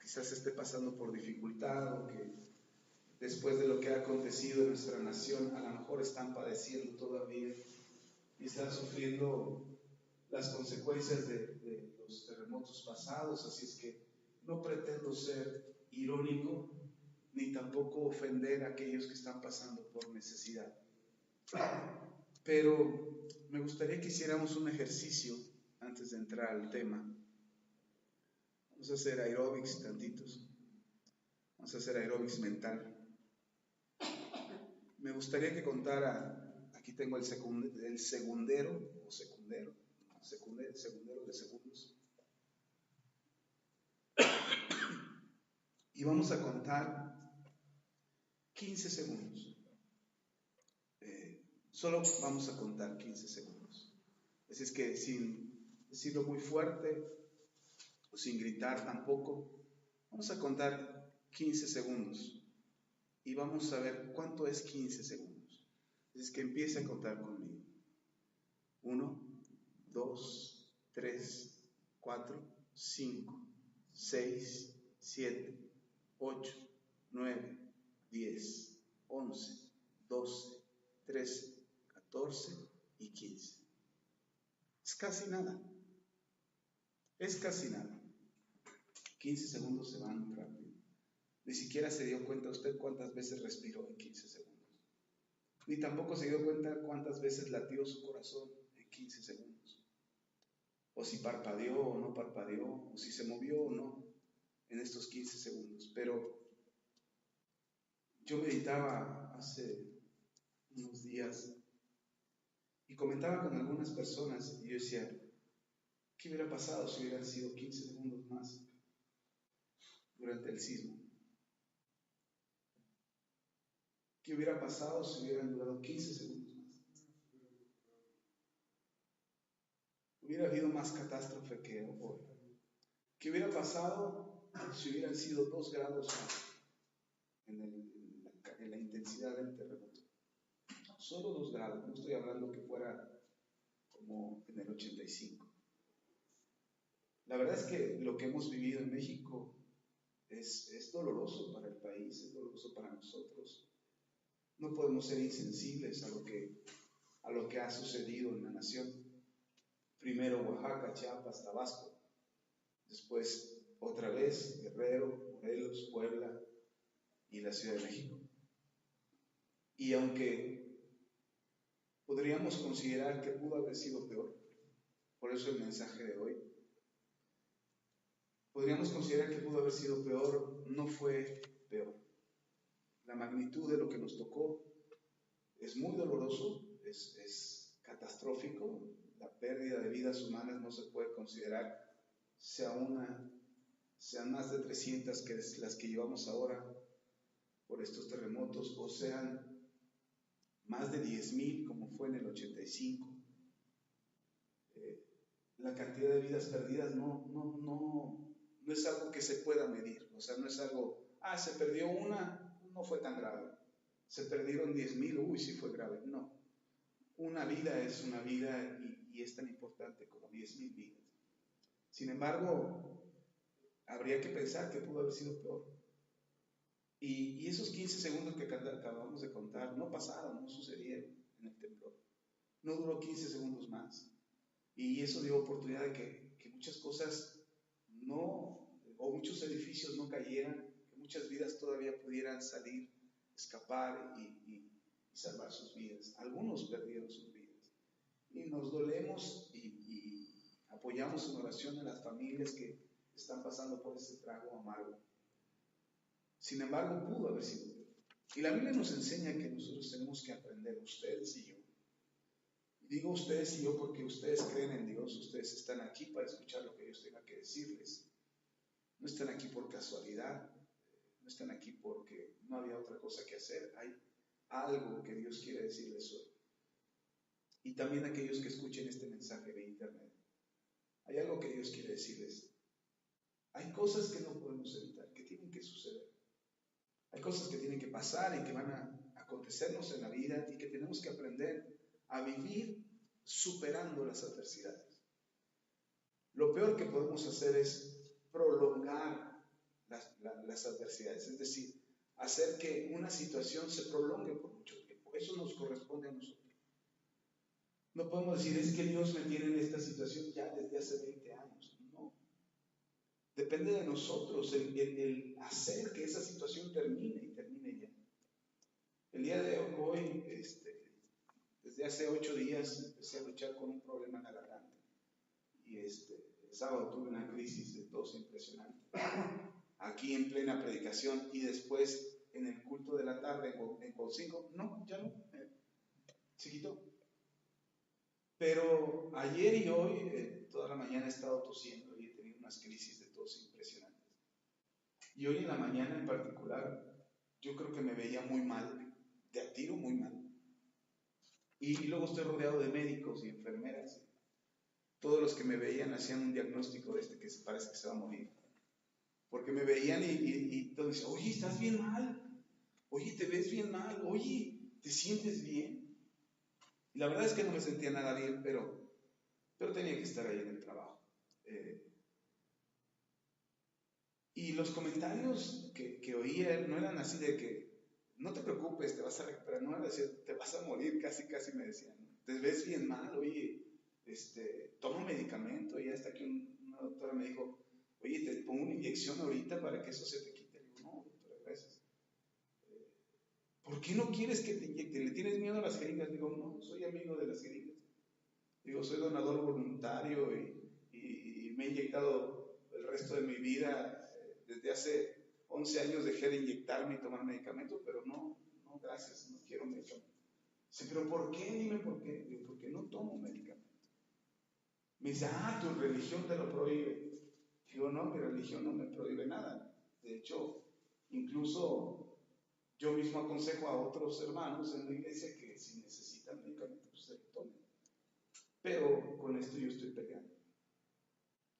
quizás esté pasando por dificultad o que después de lo que ha acontecido en nuestra nación, a lo mejor están padeciendo todavía y están sufriendo las consecuencias de los terremotos pasados. Así es que no pretendo ser irónico ni tampoco ofender a aquellos que están pasando por necesidad. Pero me gustaría que hiciéramos un ejercicio antes de entrar al tema. Vamos a hacer aeróbics tantitos. Vamos a hacer aeróbics mental. Me gustaría que contara, aquí tengo el segundero de segundos. Y vamos a contar 15 segundos. Solo vamos a contar 15 segundos. Así es que sin decirlo muy fuerte o sin gritar tampoco, vamos a contar 15 segundos. Y vamos a ver cuánto es 15 segundos. Es que empiece a contar conmigo. 1, 2, 3, 4, 5, 6, 7, 8, 9, 10, 11, 12, 13, 14 y 15. Es casi nada. Es casi nada. 15 segundos se van rápido. Ni siquiera se dio cuenta usted cuántas veces respiró en 15 segundos. Ni tampoco se dio cuenta cuántas veces latió su corazón en 15 segundos. O si parpadeó o no parpadeó, o si se movió o no en estos 15 segundos. Pero yo meditaba hace unos días y comentaba con algunas personas y yo decía, ¿qué hubiera pasado si hubieran sido 15 segundos más durante el sismo? ¿Qué hubiera pasado si hubieran durado 15 segundos más? Hubiera habido más catástrofe que hoy. ¿Qué hubiera pasado si hubieran sido 2 grados más en la intensidad del terremoto? Solo 2 grados, no estoy hablando que fuera como en el 85. La verdad es que lo que hemos vivido en México es doloroso para el país, es doloroso para nosotros. No podemos ser insensibles a lo que ha sucedido en la nación. Primero Oaxaca, Chiapas, Tabasco, después otra vez Guerrero, Morelos, Puebla y la Ciudad de México. Y aunque podríamos considerar que pudo haber sido peor, por eso el mensaje de hoy, podríamos considerar que pudo haber sido peor, no fue peor. La magnitud de lo que nos tocó es muy doloroso, es catastrófico. La pérdida de vidas humanas no se puede considerar sean más de 300 que es las que llevamos ahora por estos terremotos, o sean más de 10,000 como fue en el 85. La cantidad de vidas perdidas no es algo que se pueda medir. O sea, no es algo, se perdió una, no fue tan grave. Se perdieron 10,000, uy, sí fue grave. No. Una vida es una vida y es tan importante como 10,000 vidas. Sin embargo, habría que pensar que pudo haber sido peor. Y esos 15 segundos que acabamos de contar no pasaron, no sucedieron en el temblor. No duró 15 segundos más. Y eso dio oportunidad de que muchas cosas o muchos edificios no cayeran, que muchas vidas todavía pudieran salir, escapar y salvar sus vidas. Algunos perdieron sus vidas. Y nos dolemos y apoyamos en oración a las familias que están pasando por ese trago amargo. Sin embargo, pudo haber sido peor. Y la Biblia nos enseña que nosotros tenemos que aprender, ustedes y yo. Digo ustedes y yo porque ustedes creen en Dios, ustedes están aquí para escuchar lo que Dios tenga que decirles. No están aquí por casualidad, no están aquí porque no había otra cosa que hacer. Hay algo que Dios quiere decirles hoy. Y también aquellos que escuchen este mensaje de internet. Hay algo que Dios quiere decirles. Hay cosas que no podemos evitar, que tienen que suceder. Hay cosas que tienen que pasar y que van a acontecernos en la vida y que tenemos que aprender a vivir superando las adversidades. Lo peor que podemos hacer es prolongar las adversidades, es decir, hacer que una situación se prolongue por mucho tiempo. Eso nos corresponde a nosotros. No podemos decir, es que Dios me tiene en esta situación ya desde hace 20 años. No. Depende de nosotros el hacer que esa situación termine y termine ya. El día de hoy, desde hace 8 días, empecé a luchar con un problema en la garganta. Y el sábado tuve una crisis de tos impresionante. Aquí en plena predicación y después en el culto de la tarde en Colcinco, no, ya no, se quitó. Pero ayer y hoy, toda la mañana he estado tosiendo y he tenido unas crisis de tos impresionantes. Y hoy en la mañana en particular, yo creo que me veía muy mal, de a tiro muy mal. Y luego estoy rodeado de médicos y enfermeras. Todos los que me veían hacían un diagnóstico de que parece que se va a morir. Porque me veían y todos decían, oye, estás bien mal. Oye, te ves bien mal. Oye, ¿te sientes bien? Y la verdad es que no me sentía nada bien, pero tenía que estar ahí en el trabajo. Y los comentarios que oía no eran así de que, no te preocupes, te vas a recuperar, no era así, te vas a morir, casi me decían. Te ves bien mal, oye, toma medicamento. Y hasta que una doctora me dijo, oye, te pongo una inyección ahorita para que eso se te quite. Le digo, no, doctora, gracias. ¿Por qué no quieres que te inyecte? ¿Le tienes miedo a las jeringas? Digo, no, soy amigo de las jeringas. Digo, soy donador voluntario y me he inyectado el resto de mi vida. Desde hace 11 años dejé de inyectarme y tomar medicamentos, pero no, gracias, no quiero medicamentos. Dice, ¿pero por qué? Dime por qué. Digo, porque no tomo medicamentos. Me dice, tu religión te lo prohíbe. Digo, no, mi religión no me prohíbe nada. De hecho, incluso yo mismo aconsejo a otros hermanos en la iglesia que si necesitan medicamentos, pues se lo tomen. Pero con esto yo estoy peleando.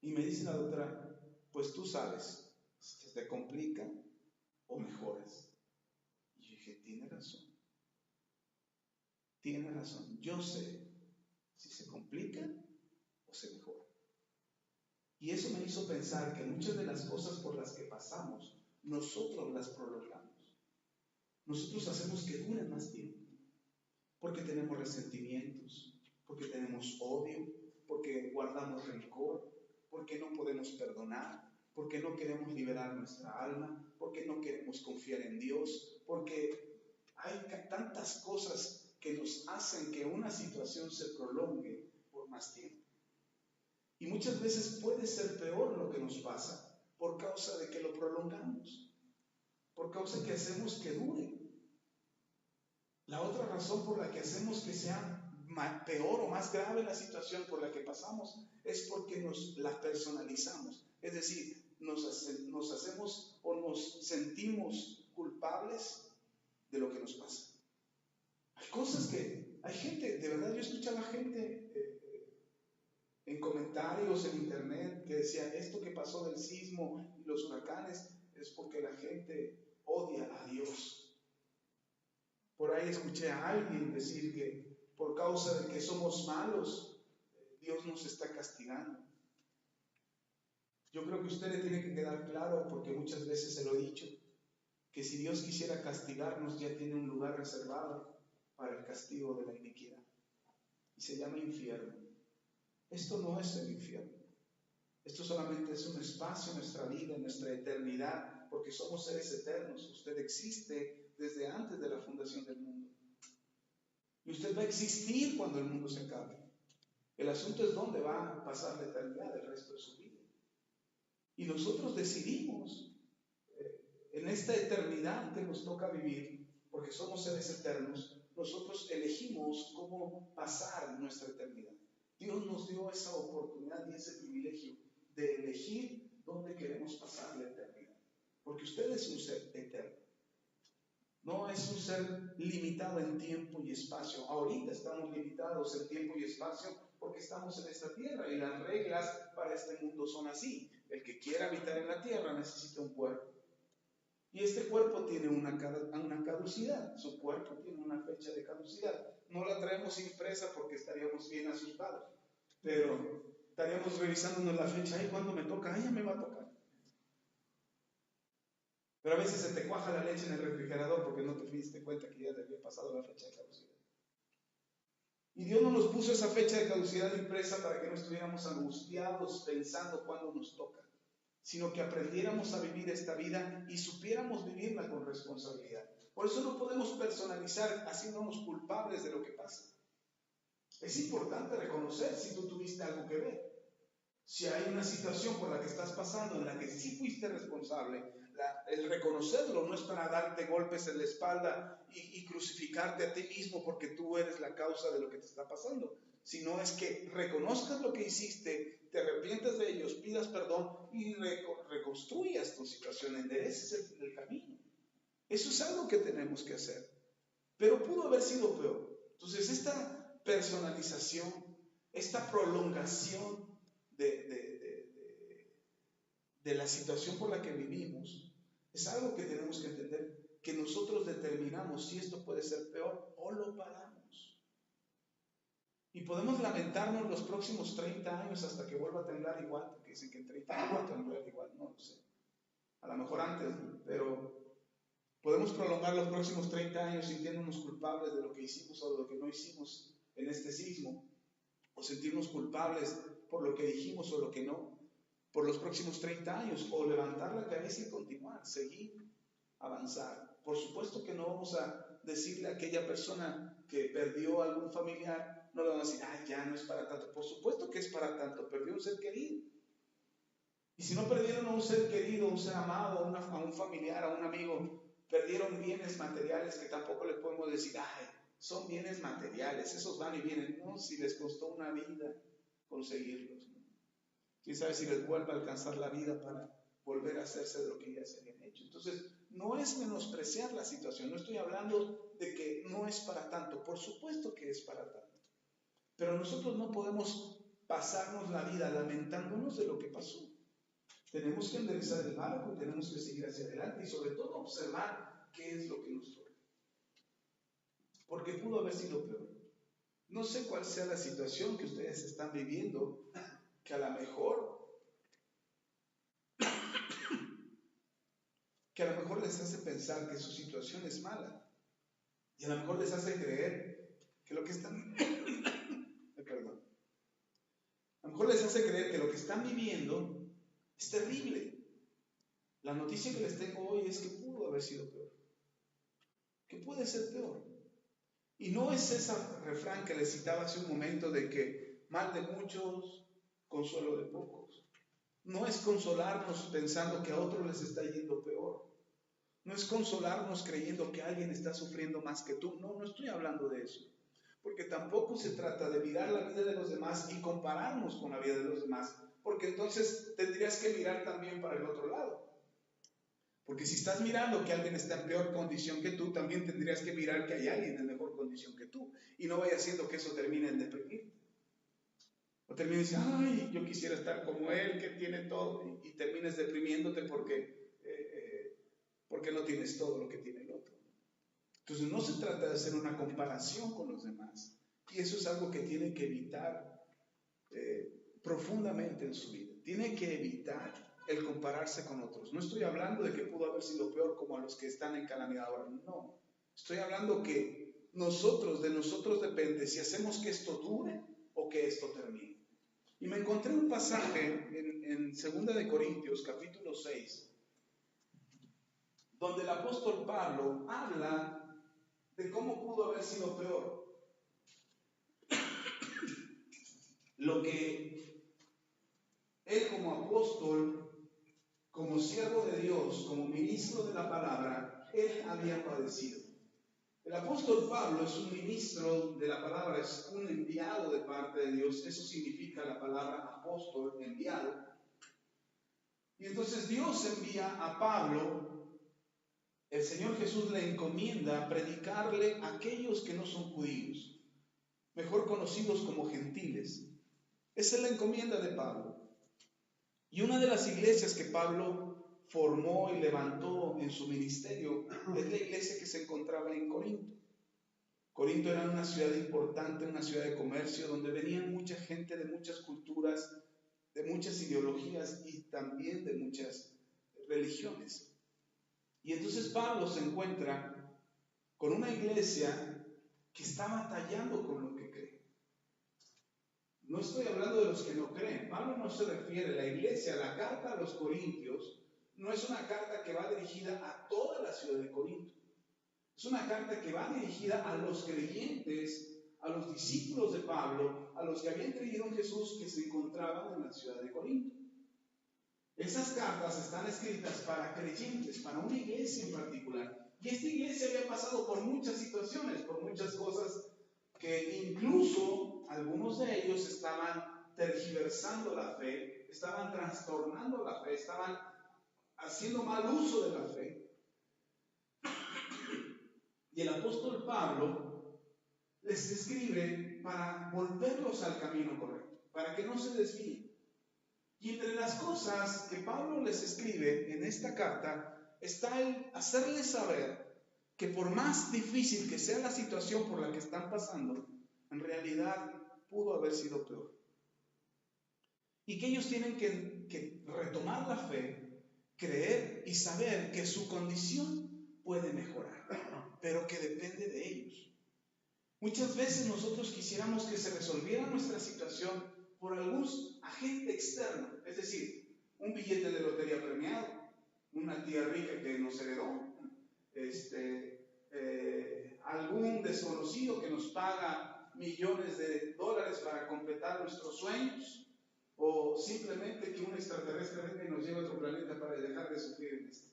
Y me dice la doctora, pues tú sabes si te complica o mejoras. Y yo dije, tiene razón. Yo sé si se complica o se mejora. Y eso me hizo pensar que muchas de las cosas por las que pasamos, nosotros las prolongamos. Nosotros hacemos que duren más tiempo. Porque tenemos resentimientos, porque tenemos odio, porque guardamos rencor, porque no podemos perdonar, porque no queremos liberar nuestra alma, porque no queremos confiar en Dios, porque hay tantas cosas que nos hacen que una situación se prolongue por más tiempo. Y muchas veces puede ser peor lo que nos pasa por causa de que lo prolongamos, por causa de que hacemos que dure. La otra razón por la que hacemos que sea peor o más grave la situación por la que pasamos es porque nos la personalizamos. Es decir, nos hacemos o nos sentimos culpables de lo que nos pasa. Hay gente, de verdad yo escuchaba gente en comentarios en internet que decía, esto que pasó del sismo y los huracanes es porque la gente odia a Dios. Por ahí escuché a alguien decir que por causa de que somos malos, Dios nos está castigando. Yo creo que a usted le tiene que quedar claro, porque muchas veces se lo he dicho, que si Dios quisiera castigarnos ya tiene un lugar reservado para el castigo de la iniquidad. Y se llama infierno. Esto no es el infierno. Esto solamente es un espacio en nuestra vida, en nuestra eternidad, porque somos seres eternos. Usted existe desde antes de la fundación del mundo. Y usted va a existir cuando el mundo se acabe. El asunto es dónde va a pasar la eternidad, el resto de su vida. Y nosotros decidimos en esta eternidad que nos toca vivir, porque somos seres eternos, nosotros elegimos cómo pasar nuestra eternidad. Dios nos dio esa oportunidad y ese privilegio de elegir dónde queremos pasar la eternidad. Porque usted es un ser eterno. No es un ser limitado en tiempo y espacio. Ahorita estamos limitados en tiempo y espacio porque estamos en esta tierra y las reglas para este mundo son así. El que quiera habitar en la tierra necesita un cuerpo. Y este cuerpo tiene una caducidad. Su cuerpo tiene una fecha de caducidad. No la traemos impresa porque estaríamos bien asustados. Pero estaríamos revisándonos la fecha. Ay, ¿cuándo me toca? Ay, ya me va a tocar. Pero a veces se te cuaja la leche en el refrigerador porque no te diste cuenta que ya te había pasado la fecha de caducidad. Y Dios no nos puso esa fecha de caducidad impresa para que no estuviéramos angustiados pensando cuándo nos toca, sino que aprendiéramos a vivir esta vida y supiéramos vivirla con responsabilidad. Por eso no podemos personalizar haciéndonos culpables de lo que pasa. Es importante reconocer si tú tuviste algo que ver. Si hay una situación por la que estás pasando en la que sí fuiste responsable, el reconocerlo no es para darte golpes en la espalda y crucificarte a ti mismo porque tú eres la causa de lo que te está pasando, sino es que reconozcas lo que hiciste, te arrepientas de ellos, pidas perdón y reconstruyas tu situación, endereces el camino. Eso es algo que tenemos que hacer, pero pudo haber sido peor. Entonces esta personalización, esta prolongación de la situación por la que vivimos, es algo que tenemos que entender, que nosotros determinamos si esto puede ser peor o lo paramos. Y podemos lamentarnos los próximos 30 años hasta que vuelva a temblar igual, porque dicen que en 30 años va a temblar igual, no lo sé. A lo mejor antes, ¿no? Pero podemos prolongar los próximos 30 años sintiéndonos culpables de lo que hicimos o de lo que no hicimos en este sismo, o sentirnos culpables por lo que dijimos o lo que no, por los próximos 30 años, o levantar la cabeza y continuar, seguir, avanzar. Por supuesto que no vamos a decirle a aquella persona que perdió a algún familiar, no le vamos a decir, ya no es para tanto. Por supuesto que es para tanto, perdió un ser querido. Y si no perdieron a un ser querido, a un ser amado, a un familiar, a un amigo, perdieron bienes materiales que tampoco le podemos decir, son bienes materiales, esos van y vienen. No, si les costó una vida conseguirlos. Quién sabe si les vuelve a alcanzar la vida para volver a hacerse de lo que ya se habían hecho. Entonces, no es menospreciar la situación, no estoy hablando de que no es para tanto, por supuesto que es para tanto, pero nosotros no podemos pasarnos la vida lamentándonos de lo que pasó. Tenemos que enderezar el barco y tenemos que seguir hacia adelante y sobre todo observar qué es lo que nos toca, porque pudo haber sido peor. No sé cuál sea la situación que ustedes están viviendo, que a lo mejor les hace pensar que su situación es mala y a lo mejor les hace creer que lo que están perdón, a lo mejor les hace creer que lo que están viviendo es terrible. La noticia que les tengo hoy es que pudo haber sido peor, que puede ser peor. Y no es ese refrán que les citaba hace un momento de que mal de muchos, consuelo de pocos. No es consolarnos pensando que a otros les está yendo peor. No es consolarnos creyendo que alguien está sufriendo más que tú. No estoy hablando de eso. Porque tampoco se trata de mirar la vida de los demás y compararnos con la vida de los demás. Porque entonces tendrías que mirar también para el otro lado. Porque si estás mirando que alguien está en peor condición que tú, también tendrías que mirar que hay alguien en mejor condición que tú. Y no vaya siendo que eso termine en deprimir. O termines diciendo, yo quisiera estar como él, que tiene todo. Y termines deprimiéndote porque no tienes todo lo que tiene el otro. Entonces no se trata de hacer una comparación con los demás. Y eso es algo que tiene que evitar profundamente en su vida. Tiene que evitar el compararse con otros. No estoy hablando de que pudo haber sido peor como a los que están en calamidad ahora. No. Estoy hablando que de nosotros depende si hacemos que esto dure o que esto termine. Y me encontré un pasaje en 2 de Corintios, capítulo 6, donde el apóstol Pablo habla de cómo pudo haber sido peor. Lo que él como apóstol, como siervo de Dios, como ministro de la palabra, él había padecido. El apóstol Pablo es un ministro de la palabra, es un enviado de parte de Dios. Eso significa la palabra apóstol, enviado. Y entonces Dios envía a Pablo, el Señor Jesús le encomienda predicarle a aquellos que no son judíos, mejor conocidos como gentiles. Esa es la encomienda de Pablo. Y una de las iglesias que Pablo formó y levantó en su ministerio es la iglesia que se encontraba en Corinto. Corinto era una ciudad importante, una ciudad de comercio, donde venían mucha gente de muchas culturas, de muchas ideologías y también de muchas religiones. Y entonces Pablo se encuentra con una iglesia que está batallando con lo que cree. No estoy hablando de los que no creen. Pablo no se refiere a la iglesia, la carta a los Corintios no es una carta que va dirigida a toda la ciudad de Corinto. Es una carta que va dirigida a los creyentes, a los discípulos de Pablo, a los que habían creído en Jesús que se encontraban en la ciudad de Corinto. Esas cartas están escritas para creyentes, para una iglesia en particular. Y esta iglesia había pasado por muchas situaciones, por muchas cosas que incluso algunos de ellos estaban tergiversando la fe, estaban trastornando la fe, estaban haciendo mal uso de la fe. Y el apóstol Pablo les escribe para volverlos al camino correcto, para que no se desvíen. Y entre las cosas que Pablo les escribe en esta carta está el hacerles saber que por más difícil que sea la situación por la que están pasando, en realidad pudo haber sido peor. Y que ellos tienen que retomar la fe, creer y saber que su condición puede mejorar, pero que depende de ellos. Muchas veces nosotros quisiéramos que se resolviera nuestra situación por algún agente externo, es decir, un billete de lotería premiado, una tía rica que nos heredó, algún desconocido que nos paga millones de dólares para completar nuestros sueños, o simplemente que un extraterrestre venga y nos lleve a otro planeta para dejar de sufrir en este.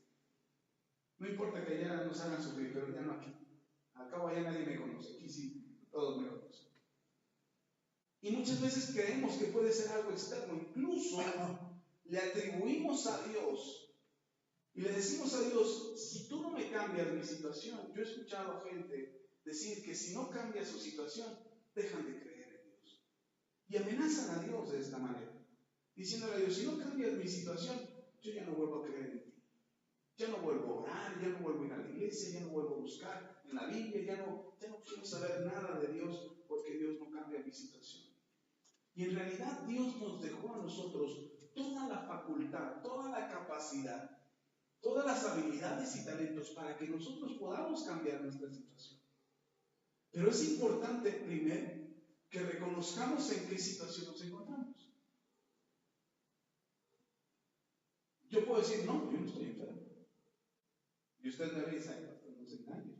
No importa que allá nos hagan sufrir, pero ya no aquí. Al cabo allá nadie me conoce, aquí sí, todos me conocen. Y muchas veces creemos que puede ser algo externo, incluso le atribuimos a Dios y le decimos a Dios, si tú no me cambias mi situación. Yo he escuchado a gente decir que si no cambia su situación, dejan de creer en Dios. Y amenazan a Dios de esta manera, diciéndole a Dios, si no cambias mi situación, yo ya no vuelvo a creer en ti. Ya no vuelvo a orar, ya no vuelvo a ir a la iglesia, ya no vuelvo a buscar en la Biblia, ya no quiero saber nada de Dios porque Dios no cambia mi situación. Y en realidad Dios nos dejó a nosotros toda la facultad, toda la capacidad, todas las habilidades y talentos para que nosotros podamos cambiar nuestra situación. Pero es importante primero que reconozcamos en qué situación nos encontramos. Yo puedo decir, no, yo no estoy enfermo. Y usted me dice, ay, pastor, no se engañe.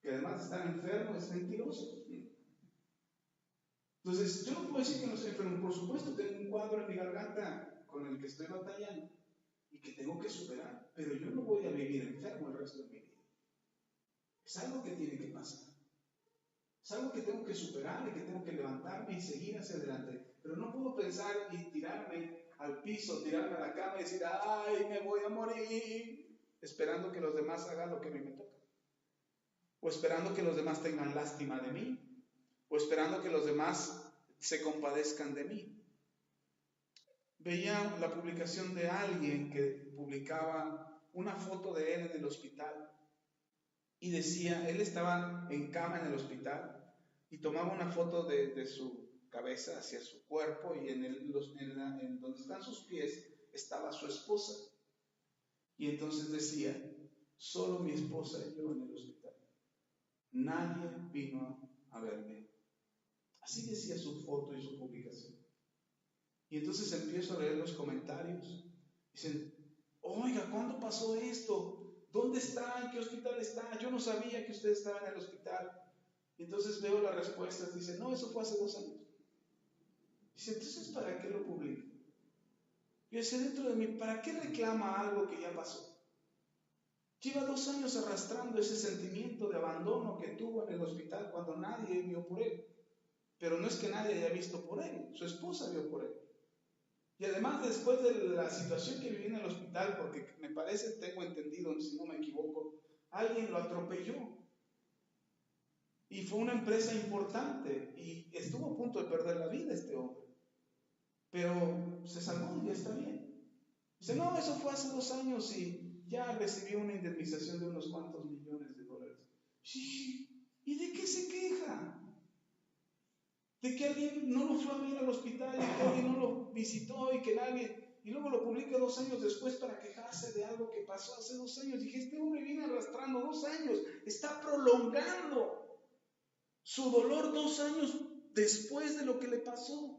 Que además de estar enfermo es mentiroso. Entonces, yo no puedo decir que no estoy enfermo. Por supuesto, tengo un cuadro en mi garganta con el que estoy batallando y que tengo que superar, pero yo no voy a vivir enfermo el resto de mi vida. Es algo que tiene que pasar. Es algo que tengo que superar y que tengo que levantarme y seguir hacia adelante. Pero no puedo pensar y tirarme al piso, tirarme a la cama y decir, ay, me voy a morir, esperando que los demás hagan lo que a mí me toca. O esperando que los demás tengan lástima de mí. O esperando que los demás se compadezcan de mí. Veía la publicación de alguien que publicaba una foto de él en el hospital y decía, él estaba en cama en el hospital y tomaba una foto de su cabeza hacia su cuerpo y en donde están sus pies estaba su esposa. Y entonces decía, solo mi esposa y yo en el hospital. Nadie vino a verme. Así decía su foto y su publicación. Y entonces empiezo a leer los comentarios. Dicen, oiga, ¿cuándo pasó esto? ¿Dónde está? ¿En qué hospital está? Yo no sabía que usted estaba en el hospital. Y entonces veo las respuestas. Dicen, no, eso fue hace 2 años. Dice, entonces, ¿para qué lo publica? Yo decía dentro de mí, ¿para qué reclama algo que ya pasó? Lleva 2 años arrastrando ese sentimiento de abandono que tuvo en el hospital cuando nadie vio por él. Pero no es que nadie haya visto por él, su esposa vio por él. Y además, después de la situación que viví en el hospital, porque me parece, tengo entendido, si no me equivoco, alguien lo atropelló. Y fue una empresa importante y estuvo a punto de perder la vida este hombre. Pero se salvó y ya está bien. Dice, no, eso fue hace 2 años y ya recibió una indemnización de unos cuantos millones de dólares. Sí, ¿y de qué se queja? De que alguien no lo fue a ver al hospital y que alguien no lo visitó y que nadie... y luego lo publica 2 años después para quejarse de algo que pasó hace 2 años. Dije, este hombre viene arrastrando 2 años, está prolongando su dolor 2 años después de lo que le pasó.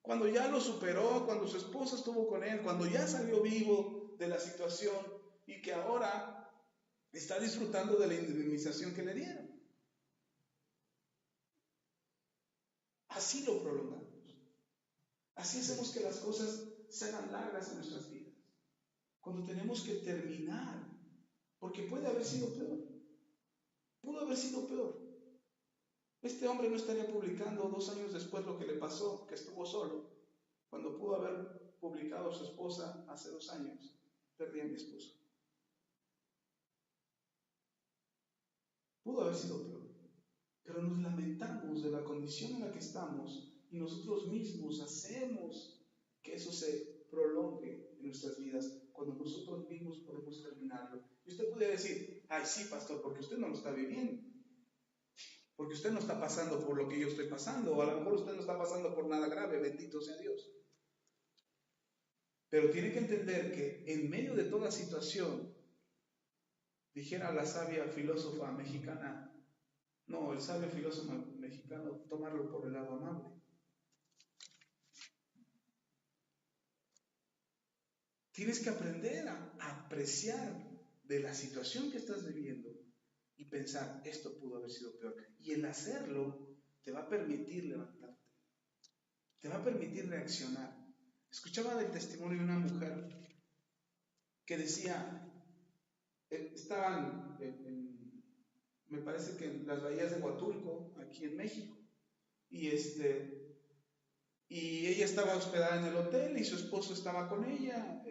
Cuando ya lo superó, cuando su esposa estuvo con él, cuando ya salió vivo de la situación y que ahora está disfrutando de la indemnización que le dieron. Así lo prolongamos. Así hacemos que las cosas se hagan largas en nuestras vidas. Cuando tenemos que terminar, porque puede haber sido peor. Pudo haber sido peor. Este hombre no estaría publicando 2 años después lo que le pasó, que estuvo solo, cuando pudo haber publicado a su esposa hace 2 años. Perdí a mi esposo. Pudo haber sido peor. Pero nos lamentamos de la condición en la que estamos y nosotros mismos hacemos que eso se prolongue en nuestras vidas cuando nosotros mismos podemos terminarlo. Y usted podría decir, ay sí, pastor, porque usted no lo está viviendo. Porque usted no está pasando por lo que yo estoy pasando, o a lo mejor usted no está pasando por nada grave, bendito sea Dios. Pero tiene que entender que en medio de toda situación, dijera la sabia filósofa mexicana, no, el sabio filósofo mexicano, tomarlo por el lado amable. Tienes que aprender a apreciar de la situación que estás viviendo y pensar, esto pudo haber sido peor. Y el hacerlo te va a permitir levantarte, te va a permitir reaccionar. Escuchaba del testimonio de una mujer que decía, estaban me parece que en las bahías de Huatulco, aquí en México, y ella estaba hospedada en el hotel y su esposo estaba con ella.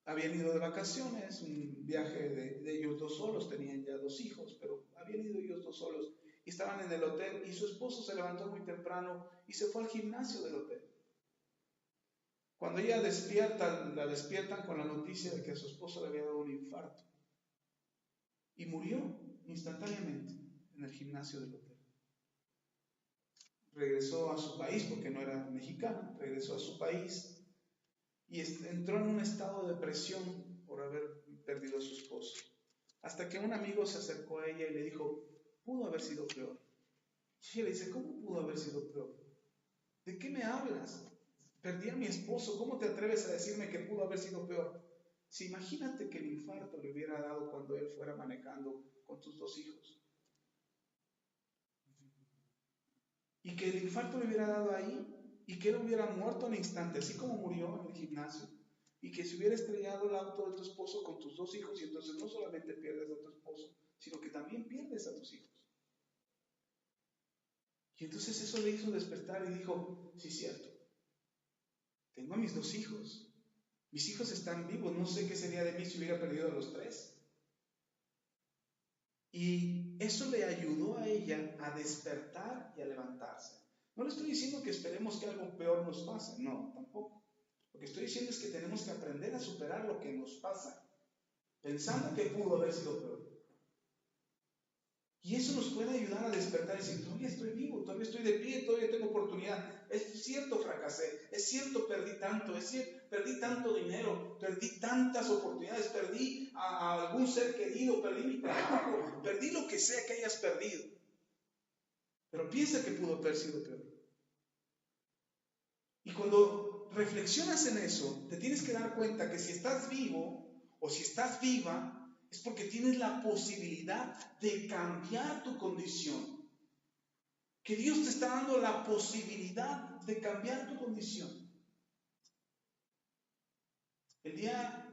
Habían ido de vacaciones, un viaje de ellos 2 solos, tenían ya 2 hijos, pero habían ido ellos 2 solos y estaban en el hotel y su esposo se levantó muy temprano y se fue al gimnasio del hotel. Cuando ella la despiertan con la noticia de que a su esposo le había dado un infarto y murió instantáneamente en el gimnasio del hotel. Regresó a su país porque no era mexicana, regresó a su país y entró en un estado de depresión por haber perdido a su esposo. Hasta que un amigo se acercó a ella y le dijo, pudo haber sido peor. Y ella le dice, ¿cómo pudo haber sido peor? ¿De qué me hablas? Perdí a mi esposo, ¿cómo te atreves a decirme que pudo haber sido peor? Si imagínate que el infarto le hubiera dado cuando él fuera manejando con tus 2 hijos. Y que el infarto le hubiera dado ahí y que él hubiera muerto al instante, así como murió en el gimnasio, y que se hubiera estrellado el auto de tu esposo con tus 2 hijos, y entonces no solamente pierdes a tu esposo, sino que también pierdes a tus hijos. Y entonces eso le hizo despertar y dijo, sí, cierto, tengo a mis 2 hijos, mis hijos están vivos, no sé qué sería de mí si hubiera perdido a los 3. Y eso le ayudó a ella a despertar y a levantarse. No le estoy diciendo que esperemos que algo peor nos pase, no, tampoco. Lo que estoy diciendo es que tenemos que aprender a superar lo que nos pasa, pensando que pudo haber sido peor. Y eso nos puede ayudar a despertar y decir, todavía estoy vivo, todavía estoy de pie, todavía tengo oportunidad. Es cierto, fracasé, es cierto, perdí tanto, es cierto, perdí tanto dinero, perdí tantas oportunidades, perdí a algún ser querido, perdí mi trabajo, perdí lo que sea que hayas perdido. Pero piensa que pudo haber sido peor. Y cuando reflexionas en eso, te tienes que dar cuenta que si estás vivo o si estás viva, es porque tienes la posibilidad de cambiar tu condición. Que Dios te está dando la posibilidad de cambiar tu condición. El día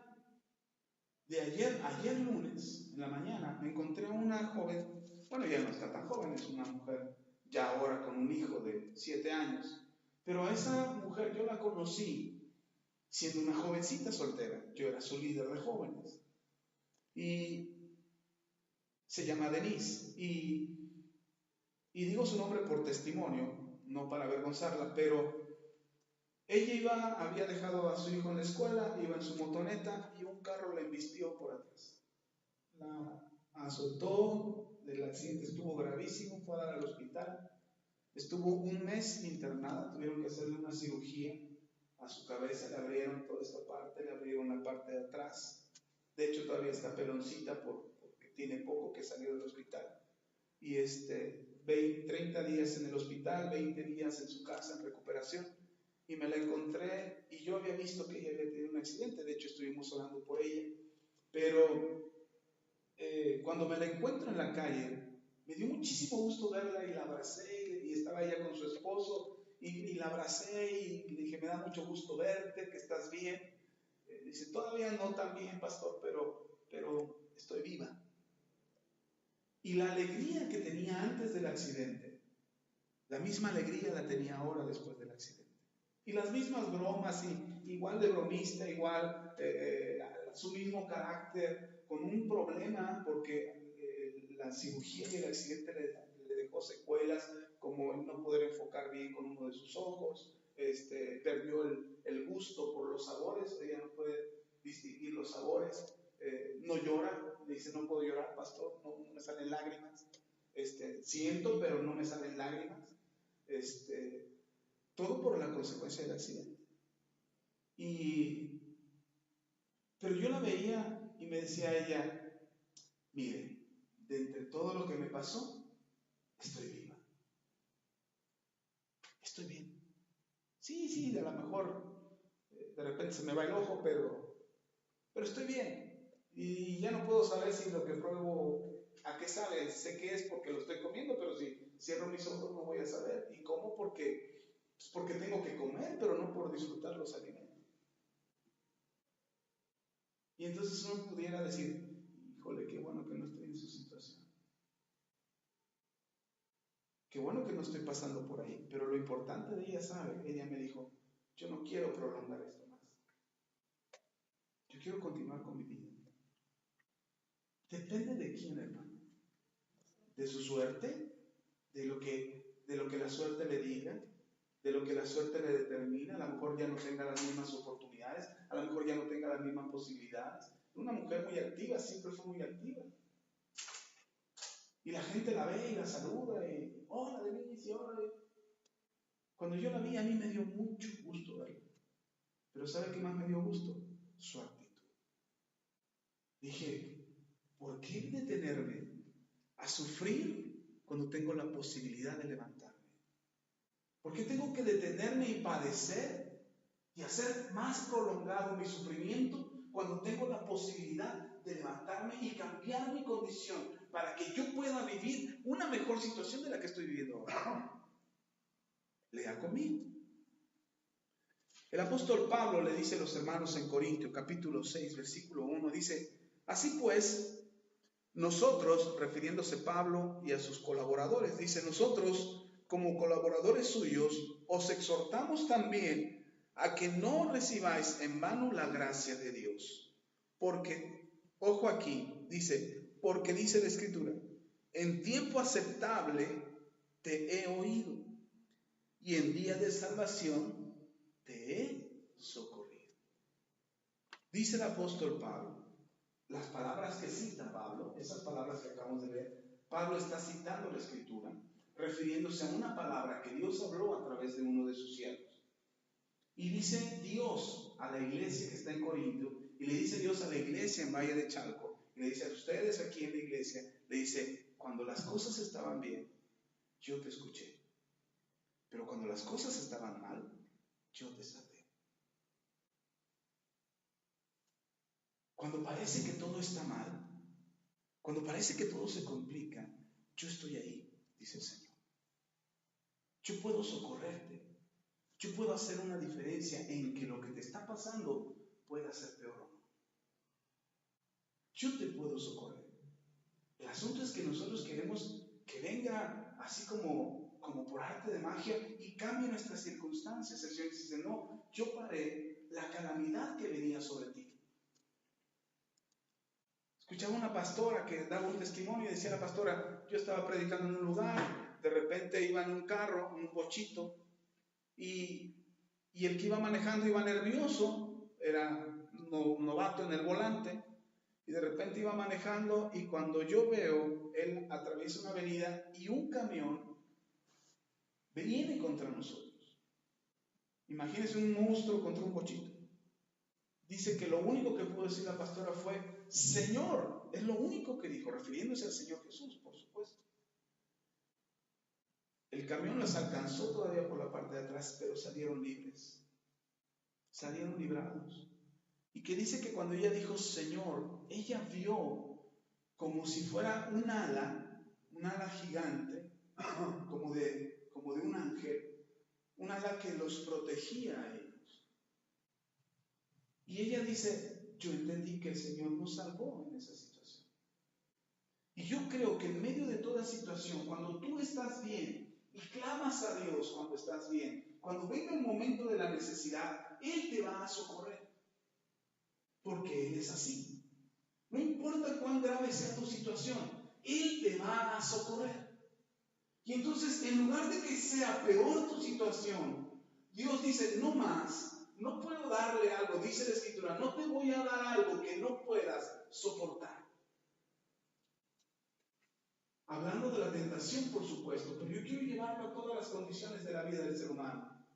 de ayer lunes, en la mañana, me encontré a una joven, bueno, ya no está tan joven, es una mujer ya ahora con un hijo de 7 años, pero a esa mujer yo la conocí siendo una jovencita soltera, yo era su líder de jóvenes, y se llama Denise, y digo su nombre por testimonio, no para avergonzarla, pero ella había dejado a su hijo en la escuela, iba en su motoneta y un carro la embistió por atrás. La azotó, el accidente estuvo gravísimo, fue a dar al hospital, estuvo 1 mes internada, tuvieron que hacerle una cirugía a su cabeza le abrieron toda esta parte, le abrieron la parte de atrás. De hecho, todavía está peloncita porque tiene poco que salió del hospital. Y 30 días en el hospital, 20 días en su casa en recuperación. Y me la encontré y yo había visto que ella había tenido un accidente. De hecho, estuvimos orando por ella. Pero cuando me la encuentro en la calle, me dio muchísimo gusto verla y la abracé y estaba ella con su esposo y la abracé y le dije, me da mucho gusto verte, que estás bien. Dice, todavía no tan bien, pastor, pero estoy viva. Y la alegría que tenía antes del accidente, la misma alegría la tenía ahora después del accidente. Y las mismas bromas, igual de bromista, igual su mismo carácter, con un problema porque la cirugía y el accidente le dejó secuelas, como el no poder enfocar bien con uno de sus ojos, perdió el gusto por los sabores, ella no puede distinguir los sabores, no llora, le dice, no puedo llorar, pastor, no me salen lágrimas, siento, pero no me salen lágrimas, todo por la consecuencia del accidente. Pero yo la veía y me decía ella, mire, de entre todo lo que me pasó, estoy viva. Estoy bien. Sí, a lo mejor de repente se me va el ojo, pero estoy bien. Y ya no puedo saber si lo que pruebo, a qué sabe. Sé que es porque lo estoy comiendo, pero si cierro mis ojos no voy a saber. ¿Y cómo? Porque tengo que comer, pero no por disfrutar los alimentos. Y entonces uno pudiera decir, híjole, qué bueno que no estoy en su situación. Qué bueno que no estoy pasando por ahí. Pero lo importante de ella, ¿sabe? Ella me dijo, yo no quiero prolongar esto más. Yo quiero continuar con mi vida. Depende de quién, hermano. De su suerte, de lo que la suerte le diga, de lo que la suerte le determina. A lo mejor ya no tenga las mismas oportunidades, a lo mejor ya no tenga las mismas posibilidades. Una mujer muy activa, siempre fue muy activa. Y la gente la ve y la saluda y, hola Denise, hola. Cuando yo la vi, a mí me dio mucho gusto verla. Pero ¿sabe qué más me dio gusto? Su actitud. Dije, ¿por qué detenerme a sufrir cuando tengo la posibilidad de levantarme? ¿Por qué tengo que detenerme y padecer y hacer más prolongado mi sufrimiento cuando tengo la posibilidad de levantarme y cambiar mi condición para que yo pueda vivir una mejor situación de la que estoy viviendo ahora? Lea conmigo. El apóstol Pablo le dice a los hermanos en Corintios, capítulo 6, versículo 1, dice, así pues, nosotros, refiriéndose Pablo y a sus colaboradores, dice, nosotros, como colaboradores suyos, os exhortamos también a que no recibáis en vano la gracia de Dios. Porque, ojo aquí, dice, porque dice la Escritura, en tiempo aceptable te he oído, y en día de salvación te he socorrido. Dice el apóstol Pablo, las palabras que cita Pablo, esas palabras que acabamos de leer, Pablo está citando la Escritura, refiriéndose a una palabra que Dios habló a través de uno de sus siervos. Y dice Dios a la iglesia que está en Corinto, y le dice Dios a la iglesia en Valle de Chalco, y le dice a ustedes aquí en la iglesia, le dice, cuando las cosas estaban bien, yo te escuché. Pero cuando las cosas estaban mal, yo te salvé. Cuando parece que todo está mal, cuando parece que todo se complica, yo estoy ahí, dice el Señor. Yo puedo socorrerte. Yo puedo hacer una diferencia en que lo que te está pasando pueda ser peor o no. Yo te puedo socorrer. El asunto es que nosotros queremos que venga así como por arte de magia y cambie nuestras circunstancias. El Señor dice, no, yo paré la calamidad que venía sobre ti. Escuchaba una pastora que daba un testimonio y decía la pastora, yo estaba predicando en un lugar, de repente iba en un carro, un bochito, y el que iba manejando iba nervioso, era novato en el volante, y de repente iba manejando y cuando yo veo, él atraviesa una avenida y un camión viene contra nosotros. Imagínense un monstruo contra un bochito. Dice que lo único que pudo decir la pastora fue, Señor. Es lo único que dijo, refiriéndose al Señor Jesús, por supuesto. El camión las alcanzó todavía por la parte de atrás, pero salieron libres. Salieron librados. Y que dice que cuando ella dijo Señor, ella vio como si fuera un ala gigante, como de un ángel, un ala que los protegía a ellos. Y ella dice, yo entendí que el Señor nos salvó en esa situación. Y yo creo que en medio de toda situación, cuando tú estás bien y clamas a Dios cuando estás bien, cuando venga el momento de la necesidad, Él te va a socorrer. Porque Él es así. No importa cuán grave sea tu situación, Él te va a socorrer. Y entonces, en lugar de que sea peor tu situación, Dios dice, no más, no puedo darle algo, dice la Escritura, no te voy a dar algo que no puedas soportar. Hablando de la tentación, por supuesto, pero yo quiero llevarlo a todas las condiciones de la vida del ser humano.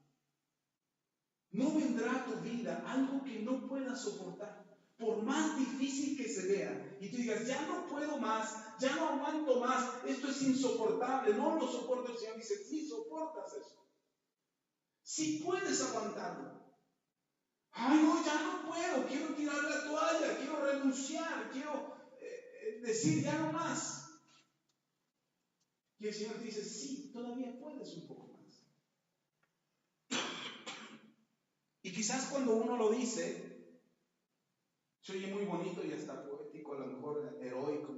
No vendrá a tu vida algo que no puedas soportar, por más difícil que se vea, y tú digas, ya no puedo más, ya no aguanto más, esto es insoportable, no lo soporto. El Señor dice, sí soportas eso, sí puedes aguantarlo. Ay, no, ya no puedo, quiero tirar la toalla, quiero renunciar, quiero decir ya no más. Y el Señor te dice, sí, todavía puedes un poco más. Y quizás cuando uno lo dice, se oye muy bonito y hasta poético, a lo mejor heroico.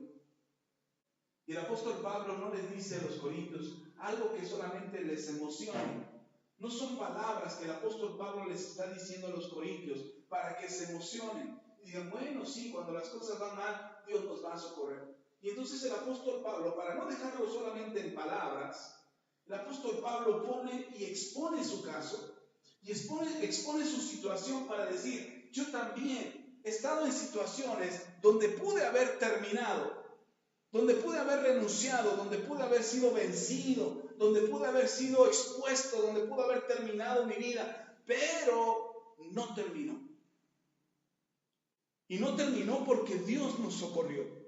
Y el apóstol Pablo no les dice a los corintios algo que solamente les emocione. No son palabras que el apóstol Pablo les está diciendo a los corintios para que se emocionen. Y digan, bueno, sí, cuando las cosas van mal, Dios nos va a socorrer. Y entonces el apóstol Pablo, para no dejarlo solamente en palabras, el apóstol Pablo pone y expone su caso, y expone su situación para decir, yo también he estado en situaciones donde pude haber terminado, donde pude haber renunciado, donde pude haber sido vencido, donde pude haber sido expuesto, donde pude haber terminado mi vida, pero no terminó. Y no terminó porque Dios nos socorrió,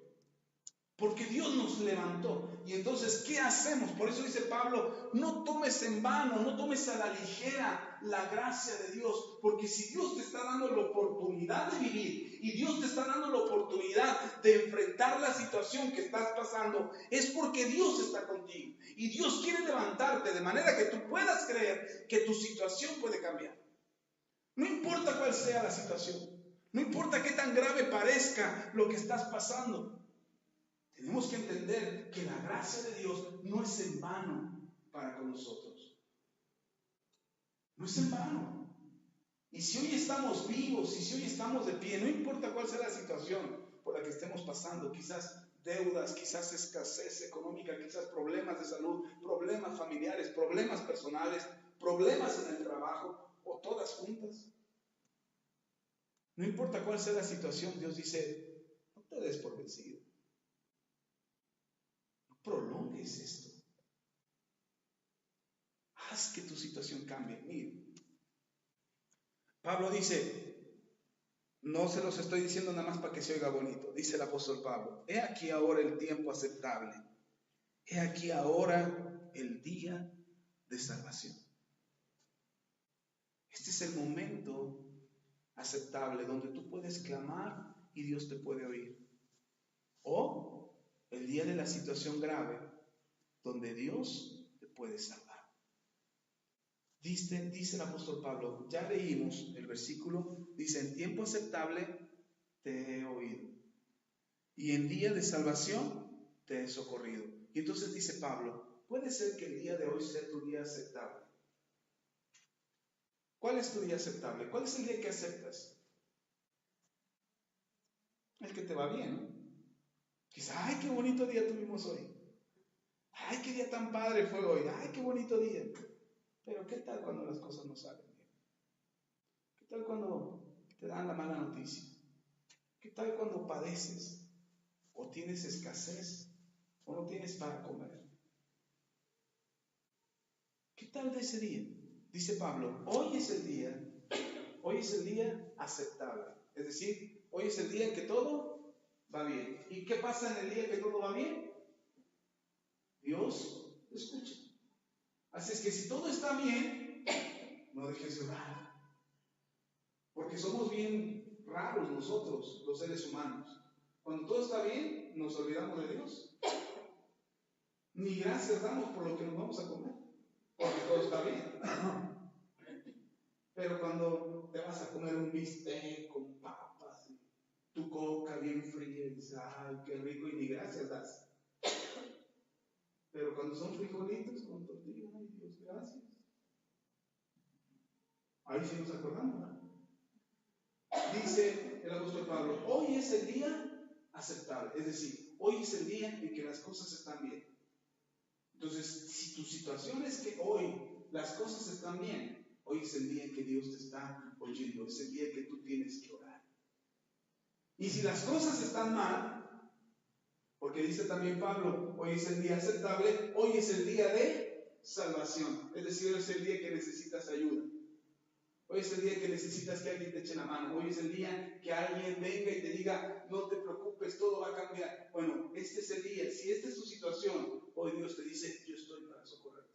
porque Dios nos levantó. Y entonces, ¿qué hacemos? Por eso dice Pablo, no tomes en vano, no tomes a la ligera la gracia de Dios, porque si Dios te está dando la oportunidad de vivir y Dios te está dando la oportunidad de enfrentar la situación que estás pasando, es porque Dios está contigo y Dios quiere levantarte de manera que tú puedas creer que tu situación puede cambiar. No importa cuál sea la situación, no importa qué tan grave parezca lo que estás pasando. Tenemos que entender que la gracia de Dios no es en vano para con nosotros. No es en vano. Y si hoy estamos vivos, y si hoy estamos de pie, no importa cuál sea la situación por la que estemos pasando, quizás deudas, quizás escasez económica, quizás problemas de salud, problemas familiares, problemas personales, problemas en el trabajo, o todas juntas. No importa cuál sea la situación, Dios dice, no te des por vencido. Prolongues esto. Haz que tu situación cambie. Mire, Pablo dice, no se los estoy diciendo nada más para que se oiga bonito, dice el apóstol Pablo, he aquí ahora el tiempo aceptable, he aquí ahora el día de salvación. Este es el momento aceptable donde tú puedes clamar y Dios te puede oír. O el día de la situación grave donde Dios te puede salvar. Dice el apóstol Pablo, ya leímos el versículo, dice, en tiempo aceptable te he oído y en día de salvación te he socorrido. Y entonces dice Pablo, puede ser que el día de hoy sea tu día aceptable. ¿Cuál es tu día aceptable? ¿Cuál es el día que aceptas? El que te va bien, ¿no? Quizás, ay, qué bonito día tuvimos hoy. Ay, qué día tan padre fue hoy. Ay, qué bonito día. Pero ¿qué tal cuando las cosas no salen bien? ¿Qué tal cuando te dan la mala noticia? ¿Qué tal cuando padeces? ¿O tienes escasez? ¿O no tienes para comer? ¿Qué tal de ese día? Dice Pablo, hoy es el día aceptable. Es decir, hoy es el día en que todo va bien. ¿Y qué pasa en el día que todo va bien? Dios escucha. Así es que si todo está bien, no dejes de orar. Porque somos bien raros nosotros, los seres humanos. Cuando todo está bien, nos olvidamos de Dios. Ni gracias damos por lo que nos vamos a comer, porque todo está bien. Pero cuando te vas a comer un bistec con papas, tu coca bien fría, y dices, ay, qué rico, y ni gracias das. Pero cuando son frijolitos con tortilla, ay Dios, gracias. Ahí sí nos acordamos, ¿no? Dice el apóstol Pablo, hoy es el día aceptable. Es decir, hoy es el día en que las cosas están bien. Entonces, si tu situación es que hoy las cosas están bien, hoy es el día en que Dios te está oyendo, es el día en que tú tienes que orar. Y si las cosas están mal, porque dice también Pablo, hoy es el día aceptable, hoy es el día de salvación. Es decir, hoy es el día que necesitas ayuda. Hoy es el día que necesitas que alguien te eche la mano. Hoy es el día que alguien venga y te diga, no te preocupes, todo va a cambiar. Bueno, este es el día. Si esta es tu situación, hoy Dios te dice, yo estoy para socorrerte.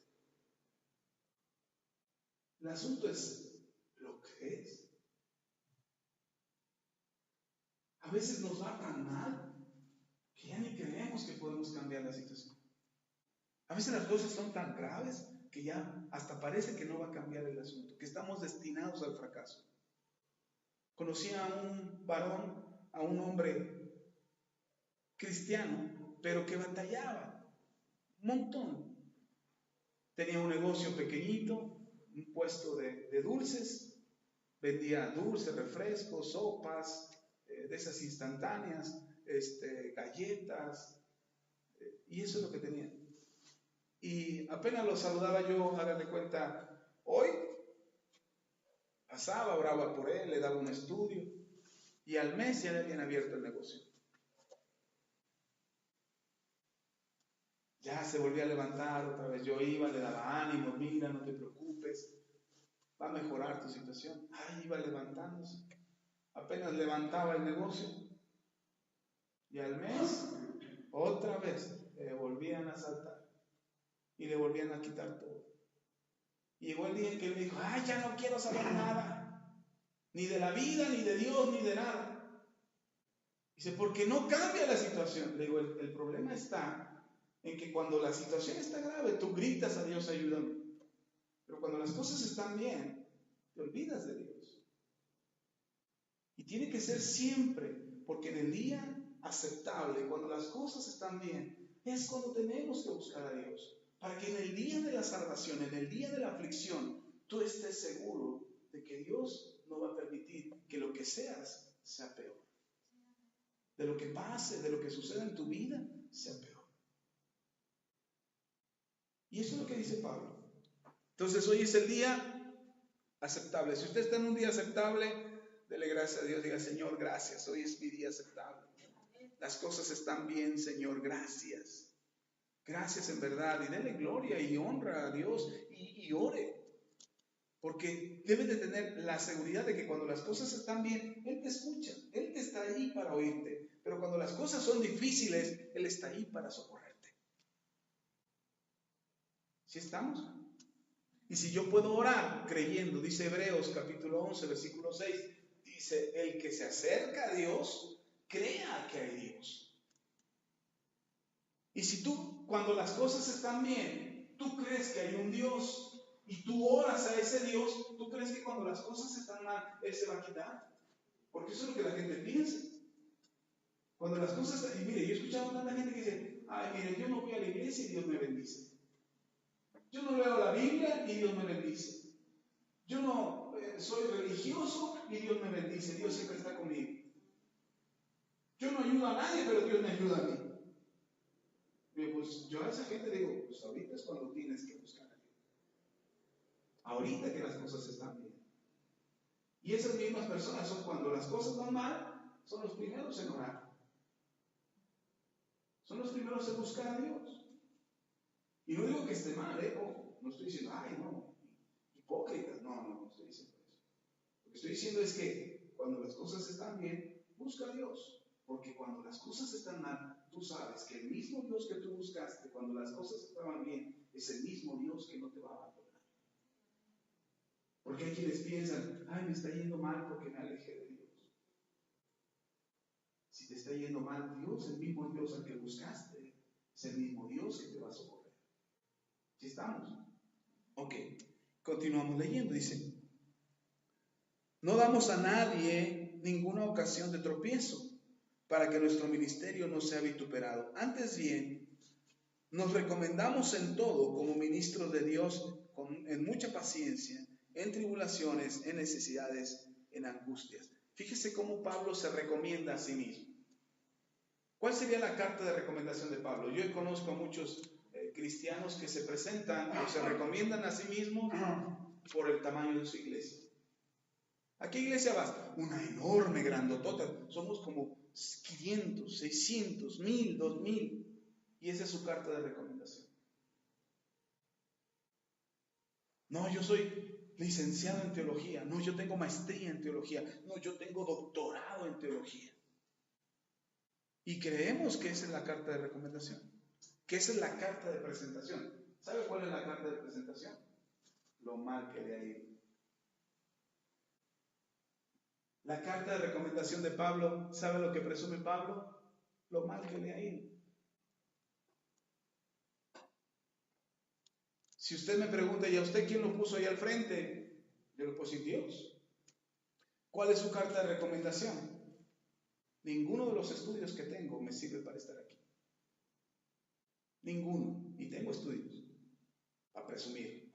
El asunto es, ¿lo crees? A veces nos va tan mal que ya ni creemos que podemos cambiar la situación. A veces las cosas son tan graves que ya hasta parece que no va a cambiar el asunto, que estamos destinados al fracaso. Conocí a un varón, a un hombre cristiano, pero que batallaba un montón. Tenía un negocio pequeñito, un puesto de dulces, vendía dulces, refrescos, sopas, de esas instantáneas, galletas, y eso es lo que tenía. Y apenas lo saludaba yo, hagan de cuenta, hoy pasaba, oraba por él, le daba un estudio, y al mes ya le habían abierto el negocio. Ya se volvía a levantar otra vez, yo iba, le daba ánimo, mira, no te preocupes, va a mejorar tu situación. Ay, iba levantándose, apenas levantaba el negocio, y al mes, otra vez, le volvían a asaltar, y le volvían a quitar todo. Y llegó el día en que él me dijo, ay, ya no quiero saber nada, ni de la vida, ni de Dios, ni de nada. Dice, porque no cambia la situación. Le digo, el problema está en que cuando la situación está grave, tú gritas a Dios, ayúdame. Pero cuando las cosas están bien, te olvidas de Dios. Y tiene que ser siempre, porque en el día aceptable, cuando las cosas están bien, es cuando tenemos que buscar a Dios. Para que en el día de la salvación, en el día de la aflicción, tú estés seguro de que Dios no va a permitir que lo que seas sea peor. De lo que pase, de lo que suceda en tu vida, sea peor. Y eso es lo que dice Pablo. Entonces hoy es el día aceptable. Si usted está en un día aceptable, dele gracias a Dios. Diga, Señor, gracias. Hoy es mi día aceptable. Las cosas están bien, Señor. Gracias. Gracias en verdad. Y dele gloria y honra a Dios y ore. Porque debes de tener la seguridad de que cuando las cosas están bien, Él te escucha. Él te está ahí para oírte. Pero cuando las cosas son difíciles, Él está ahí para socorrerte. ¿Sí estamos? Y si yo puedo orar creyendo, dice Hebreos capítulo 11, versículo 6, dice, el que se acerca a Dios, crea que hay Dios. Y si tú, cuando las cosas están bien, tú crees que hay un Dios y tú oras a ese Dios, tú crees que cuando las cosas están mal, Él se va a quitar. Porque eso es lo que la gente piensa. Cuando las cosas están, y mire, yo he escuchado a tanta gente que dice, ay, mire, yo no voy a la iglesia y Dios me bendice. Yo no leo la Biblia y Dios me bendice. Yo no soy religioso y Dios me bendice. Dios siempre está conmigo. Yo no ayudo a nadie, pero Dios me ayuda a mí. Pues yo a esa gente digo, pues ahorita es cuando tienes que buscar a Dios. Ahorita que las cosas están bien. Y esas mismas personas son cuando las cosas van mal, son los primeros en orar. Son los primeros en buscar a Dios. Y no digo que esté mal, no estoy diciendo, ay, no. hipócritas. No estoy diciendo eso. Lo que estoy diciendo es que cuando las cosas están bien, busca a Dios. Porque cuando las cosas están mal, tú sabes que el mismo Dios que tú buscaste cuando las cosas estaban bien, es el mismo Dios que no te va a abandonar. Porque hay quienes piensan, ay, me está yendo mal porque me alejé de Dios. Si te está yendo mal, Dios, el mismo Dios al que buscaste, es el mismo Dios que te va a socorrer. ¿Sí estamos? Ok, continuamos leyendo, dice, no damos a nadie ninguna ocasión de tropiezo para que nuestro ministerio no sea vituperado. Antes bien, nos recomendamos en todo como ministros de Dios en mucha paciencia, en tribulaciones, en necesidades, en angustias. Fíjese cómo Pablo se recomienda a sí mismo. ¿Cuál sería la carta de recomendación de Pablo? Yo conozco a muchos cristianos que se presentan o se recomiendan a sí mismos por el tamaño de su iglesia. ¿A qué iglesia vas? Una enorme, grandotota. Somos como 500, 600, 1000, 2000. Y esa es su carta de recomendación. No, yo soy licenciado en teología. No, yo tengo maestría en teología. No, yo tengo doctorado en teología. Y creemos que esa es la carta de recomendación. Que esa es la carta de presentación. ¿Sabe cuál es la carta de presentación? Lo mal que le ha ido. La carta de recomendación de Pablo, ¿sabe lo que presume Pablo? Lo mal que le ha ido. Si usted me pregunta, ¿y a usted quién lo puso ahí al frente? Yo lo puse en Dios. ¿Cuál es su carta de recomendación? Ninguno de los estudios que tengo me sirve para estar aquí. Ninguno. Y tengo estudios para presumir.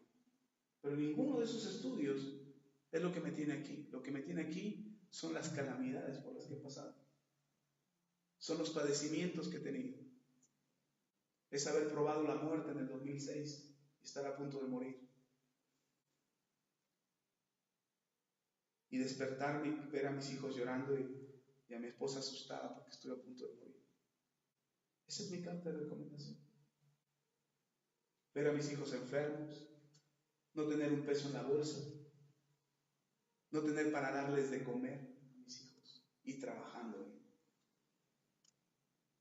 Pero ninguno de esos estudios es lo que me tiene aquí. Lo que me tiene aquí son las calamidades por las que he pasado. Son los padecimientos que he tenido. Es haber probado la muerte en el 2006 y estar a punto de morir. Y despertarme y ver a mis hijos llorando y a mi esposa asustada porque estoy a punto de morir. Esa es mi carta de recomendación. Ver a mis hijos enfermos, no tener un peso en la bolsa, no tener para darles de comer a mis hijos y trabajando.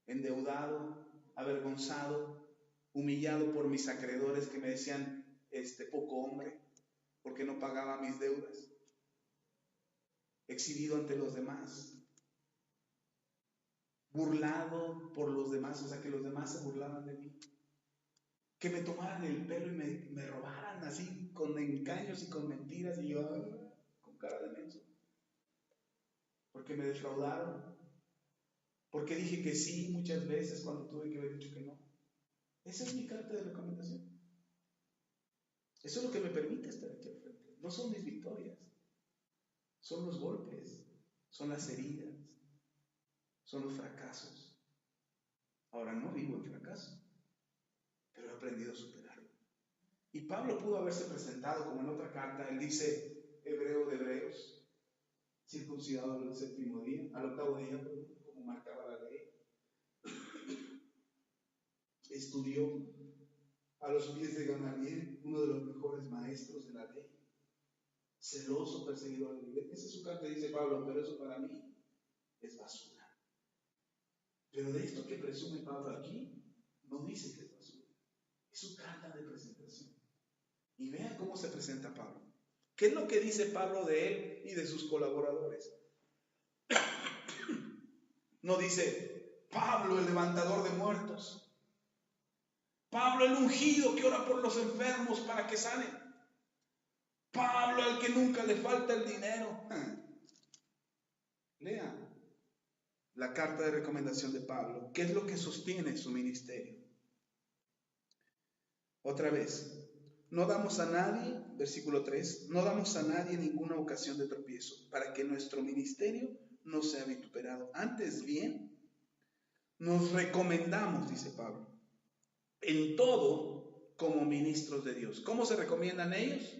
Endeudado, avergonzado, humillado por mis acreedores que me decían poco hombre porque no pagaba mis deudas, exhibido ante los demás, burlado por los demás, o sea que los demás se burlaban de mí, que me tomaran el pelo y me robaran así con engaños y con mentiras y yo con cara de menso, porque me defraudaron, porque dije que sí muchas veces cuando tuve que haber dicho que no. Esa es mi carta de recomendación. Eso es lo que me permite estar aquí al frente. No son mis victorias, son los golpes, son las heridas, son los fracasos. Ahora no vivo en fracaso, pero he aprendido a superarlo. Y Pablo pudo haberse presentado como en otra carta. Él dice, hebreo de hebreos, circuncidado al 7º día, al 8º día, como marcaba la ley. Estudió a los pies de Gamaliel, uno de los mejores maestros de la ley. Celoso, perseguidor de la iglesia. Esa es su carta, dice Pablo, pero eso para mí es basura. Pero de esto que presume Pablo aquí, no dice que es basura. Es su carta de presentación. Y vean cómo se presenta Pablo. ¿Qué es lo que dice Pablo de él y de sus colaboradores? No dice, Pablo el levantador de muertos. Pablo el ungido que ora por los enfermos para que sanen. Pablo al que nunca le falta el dinero. Lean la carta de recomendación de Pablo. ¿Qué es lo que sostiene su ministerio? Otra vez, no damos a nadie, versículo 3, no damos a nadie ninguna ocasión de tropiezo para que nuestro ministerio no sea vituperado. Antes bien, nos recomendamos, dice Pablo, en todo como ministros de Dios. ¿Cómo se recomiendan ellos?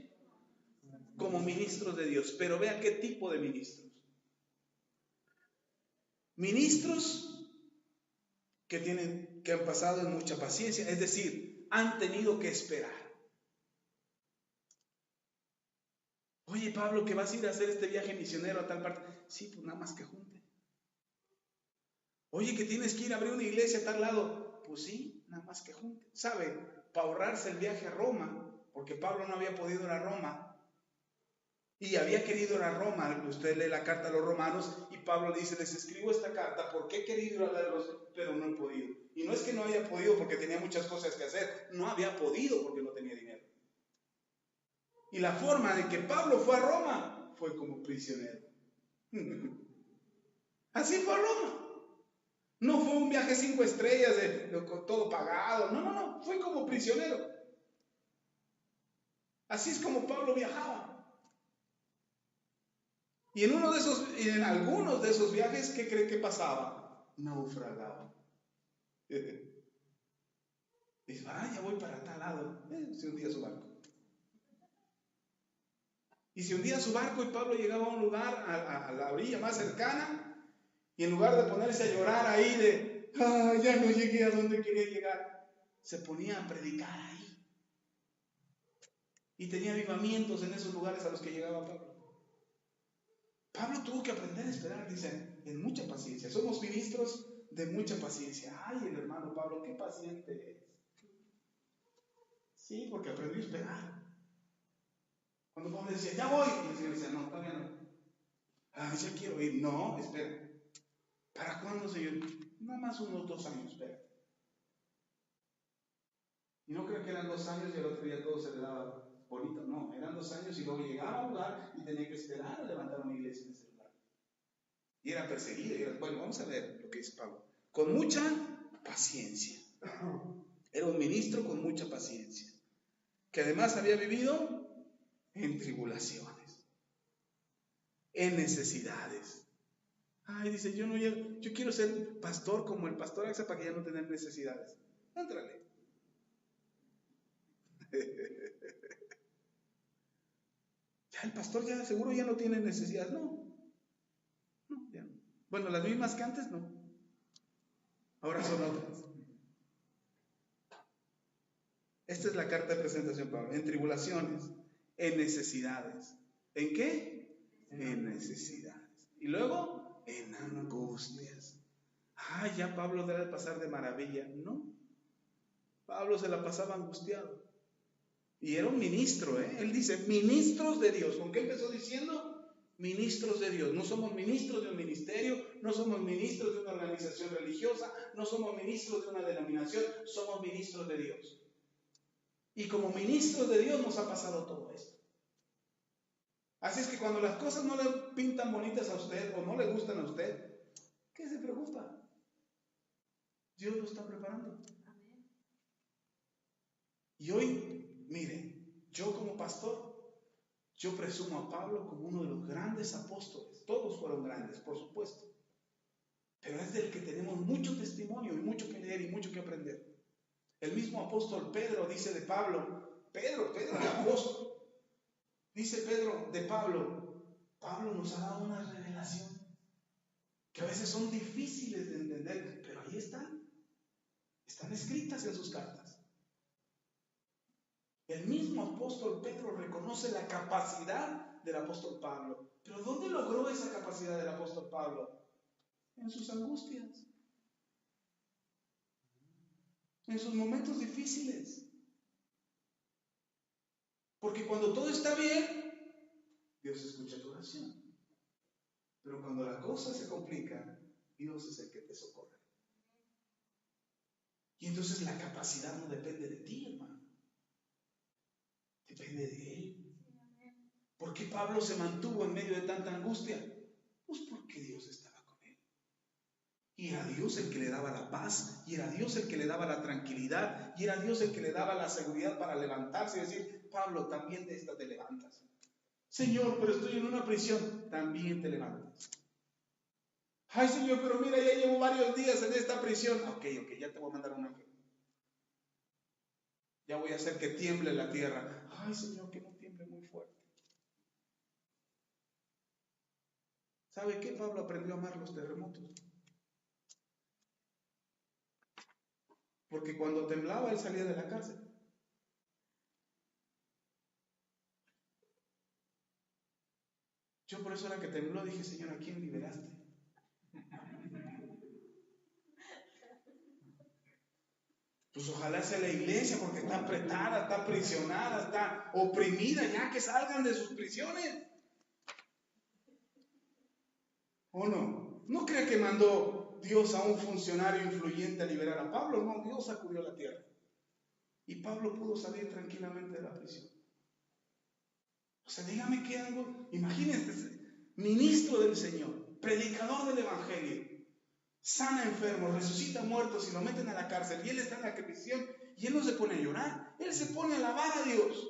Como ministros de Dios. Pero vea qué tipo de ministros. Ministros que han pasado en mucha paciencia, es decir, han tenido que esperar. Oye, Pablo, que vas a ir a hacer este viaje misionero a tal parte. Sí, pues nada más que junte. Oye, que tienes que ir a abrir una iglesia a tal lado. Pues sí, nada más que junte. ¿Sabe? Para ahorrarse el viaje a Roma, porque Pablo no había podido ir a Roma, y había querido ir a Roma. Usted lee la carta a los romanos y Pablo le dice, les escribo esta carta porque he querido ir a verlos, pero no he podido. Y no es que no haya podido porque tenía muchas cosas que hacer, no había podido porque no tenía dinero. Y la forma de que Pablo fue a Roma fue como prisionero. Así fue a Roma. No fue un viaje 5 estrellas con todo pagado, no, fue como prisionero. Así es como Pablo viajaba. Y en algunos de esos viajes, ¿qué cree que pasaba? Naufragaba. Dice, ya voy para tal lado. Se hundía su barco. Y se hundía su barco y Pablo llegaba a un lugar, a la orilla más cercana, y en lugar de ponerse a llorar ahí ya no llegué a donde quería llegar, se ponía a predicar ahí. Y tenía avivamientos en esos lugares a los que llegaba Pablo. Pablo tuvo que aprender a esperar, dice, en mucha paciencia. Somos ministros de mucha paciencia. Ay, el hermano Pablo, qué paciente es. Sí, porque aprendió a esperar. Cuando Pablo decía, ya voy, y el Señor decía, no, todavía no. Ya quiero ir. No, espera. ¿Para cuándo, Señor? Nada más unos 2 años, espera. Y no creo que eran 2 años y al otro día todo se le daba bonito. No, eran 2 años y luego llegaba al lugar y tenía que esperar a levantar una iglesia en ese lugar. Y era perseguido. Bueno, vamos a ver lo que dice Pablo. Con mucha paciencia. Era un ministro con mucha paciencia. Que además había vivido en tribulaciones, en necesidades. Ay, dice, yo quiero ser pastor como el pastor Axa para que ya no tener necesidades. Éntrale. Ya el pastor ya seguro ya no tiene necesidades. No, ya no. Bueno, las mismas que antes no. Ahora son otras. Esta es la carta de presentación, Pablo. En tribulaciones, en necesidades. ¿En qué? En necesidades. Y luego, en angustias. Ya Pablo debe pasar de maravilla. No. Pablo se la pasaba angustiado. Y era un ministro, ¿eh? Él dice, ministros de Dios. ¿Con qué empezó diciendo? Ministros de Dios. No somos ministros de un ministerio, no somos ministros de una organización religiosa, no somos ministros de una denominación, somos ministros de Dios. Y como ministros de Dios nos ha pasado todo esto. Así es que cuando las cosas no le pintan bonitas a usted o no le gustan a usted, ¿qué se preocupa? Dios lo está preparando. Y hoy, mire, yo como pastor, yo presumo a Pablo como uno de los grandes apóstoles. Todos fueron grandes, por supuesto. Pero es del que tenemos mucho testimonio y mucho que leer y mucho que aprender. El mismo apóstol Pedro dice de Pablo, Pedro el apóstol, dice Pedro de Pablo nos ha dado una revelación que a veces son difíciles de entender, pero ahí están escritas en sus cartas. El mismo apóstol Pedro reconoce la capacidad del apóstol Pablo. ¿Pero dónde logró esa capacidad del apóstol Pablo? En sus angustias, en sus momentos difíciles. Porque cuando todo está bien, Dios escucha tu oración. Pero cuando la cosa se complica, Dios es el que te socorre. Y entonces la capacidad no depende de ti, hermano. Depende de Él. ¿Por qué Pablo se mantuvo en medio de tanta angustia? Pues porque Dios estaba con él. Y era Dios el que le daba la paz, y era Dios el que le daba la tranquilidad, y era Dios el que le daba la seguridad para levantarse y decir, Pablo, también de esta te levantas. Señor, pero estoy en una prisión, también te levantas. Ay, Señor, pero mira, ya llevo varios días en esta prisión. Ok, ya te voy a mandar un ángel. Ya voy a hacer que tiemble la tierra. Ay, Señor, que no tiemble muy fuerte. ¿Sabe qué? Pablo aprendió a amar los terremotos. Porque cuando temblaba, él salía de la cárcel. Yo por eso era que tembló, dije, Señor, ¿a quién liberaste? Pues ojalá sea la iglesia, porque está apretada, está aprisionada, está oprimida, ya que salgan de sus prisiones. ¿O no? ¿No cree que mandó Dios a un funcionario influyente a liberar a Pablo? No, Dios sacudió la tierra. Y Pablo pudo salir tranquilamente de la prisión. O sea, dígame qué algo, imagínense, ministro del Señor, predicador del Evangelio, sana enfermos, resucita muertos y lo meten a la cárcel y él está en la prisión y él no se pone a llorar, él se pone a alabar a Dios.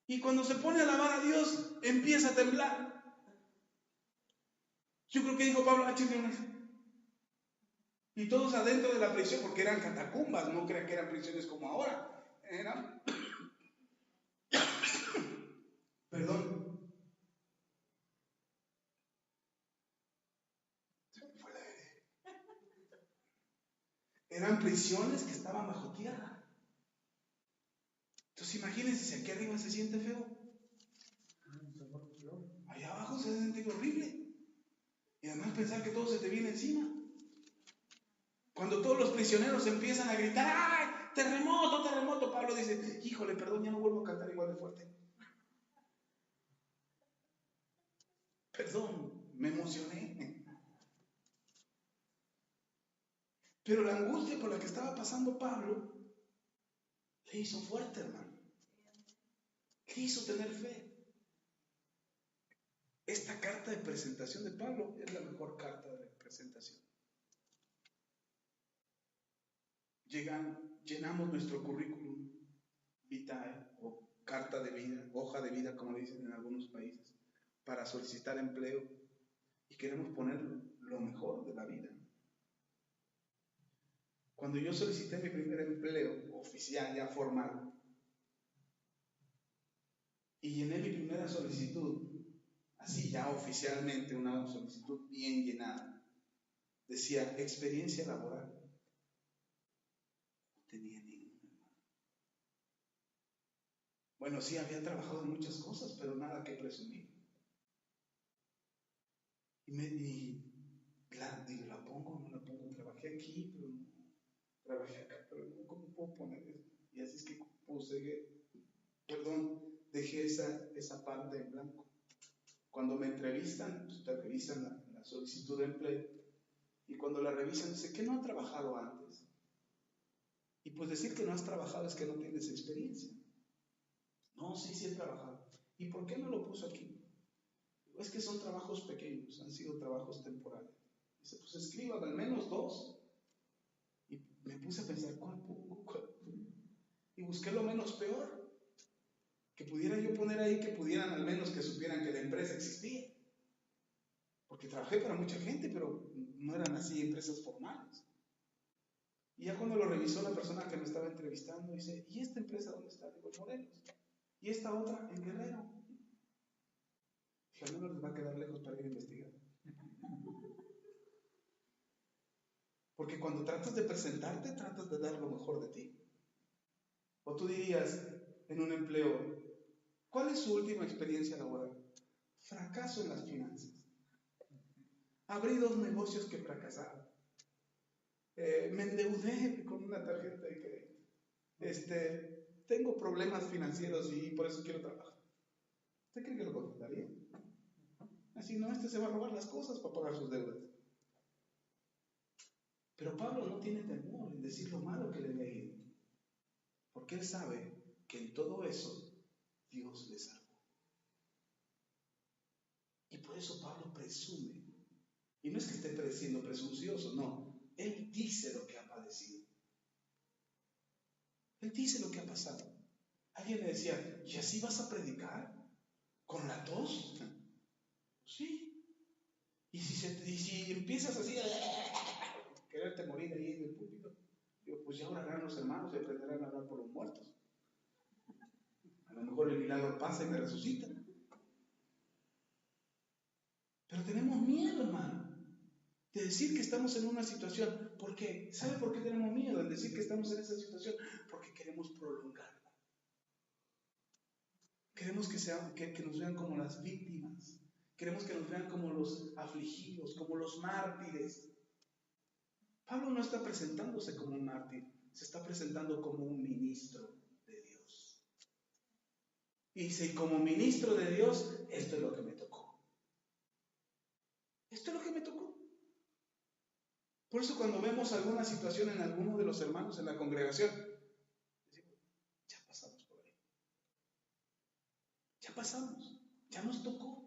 Y cuando se pone a alabar a Dios, empieza a temblar. Yo creo que dijo Pablo, y todos adentro de la prisión, porque eran catacumbas, no crean que eran prisiones como ahora, eran, perdón, eran prisiones que estaban bajo tierra. Entonces imagínense si aquí arriba se siente feo, allá abajo se siente horrible. Y además pensar que todo se te viene encima. Cuando todos los prisioneros empiezan a gritar, ¡ay, terremoto, terremoto! Pablo dice, híjole, perdón, ya no vuelvo a cantar igual de fuerte. Perdón, me emocioné. Pero la angustia por la que estaba pasando Pablo le hizo fuerte, hermano. Le hizo tener fe. Esta carta de presentación de Pablo es la mejor carta de presentación. Llenamos nuestro currículum vitae o carta de vida, hoja de vida, como dicen en algunos países, para solicitar empleo y queremos poner lo mejor de la vida. Cuando yo solicité mi primer empleo oficial, ya formal, y llené mi primera solicitud, así ya oficialmente, una solicitud bien llenada, decía experiencia laboral. No tenía ninguna. Bueno, sí, había trabajado en muchas cosas, pero nada que presumir. Digo, ¿la pongo o no la pongo? Trabajé aquí, pero no. Trabajé acá, pero no. ¿Cómo puedo poner esto? Y así es que dejé esa parte en blanco. Cuando me entrevistan, pues te revisan la solicitud de empleo. Y cuando la revisan, dice que no ha trabajado antes. Y pues decir que no has trabajado es que no tienes experiencia. No, sí he trabajado. ¿Y por qué no lo puso aquí? Es que son trabajos pequeños, han sido trabajos temporales. Dice, pues escriban al menos 2. Y me puse a pensar, ¿cuál pongo? Y busqué lo menos peor. Que pudiera yo poner ahí, que pudieran al menos que supieran que la empresa existía. Porque trabajé para mucha gente, pero no eran así empresas formales. Y ya cuando lo revisó la persona que me estaba entrevistando, dice, ¿y esta empresa dónde está? Digo, en Morelos. ¿Y esta otra? En Guerrero. Dije, al menos les va a quedar lejos para ir a investigar. Porque cuando tratas de presentarte, tratas de dar lo mejor de ti. O tú dirías en un empleo, ¿cuál es su última experiencia laboral? Fracaso en las finanzas. Abrí 2 negocios que fracasaron. Me endeudé con una tarjeta de crédito. Tengo problemas financieros y por eso quiero trabajar. ¿Usted cree que lo contrataría? Así no, se va a robar las cosas para pagar sus deudas. Pero Pablo no tiene temor en decir lo malo que le había ido, porque él sabe que en todo eso Dios le salvó. Y por eso Pablo presume. Y no es que esté siendo presuncioso, no. Él dice lo que ha padecido. Él dice lo que ha pasado. Alguien le decía, ¿y así vas a predicar? ¿Con la tos? Sí. Y si empiezas así a quererte morir ahí en el púlpito, digo, pues ya orarán los hermanos y aprenderán a hablar por los muertos. A lo mejor el milagro pasa y me resucita. Pero tenemos miedo, hermano, de decir que estamos en una situación. ¿Por qué? ¿Sabe por qué tenemos miedo de decir que estamos en esa situación? Porque queremos prolongarla. Queremos que nos vean como las víctimas. Queremos que nos vean como los afligidos, como los mártires. Pablo no está presentándose como un mártir, se está presentando como un ministro de Dios. Y dice, como ministro de Dios, esto es lo que me tocó. Esto es lo que me tocó. Por eso cuando vemos alguna situación en alguno de los hermanos en la congregación, decimos, ya pasamos por ahí. Ya pasamos, ya nos tocó.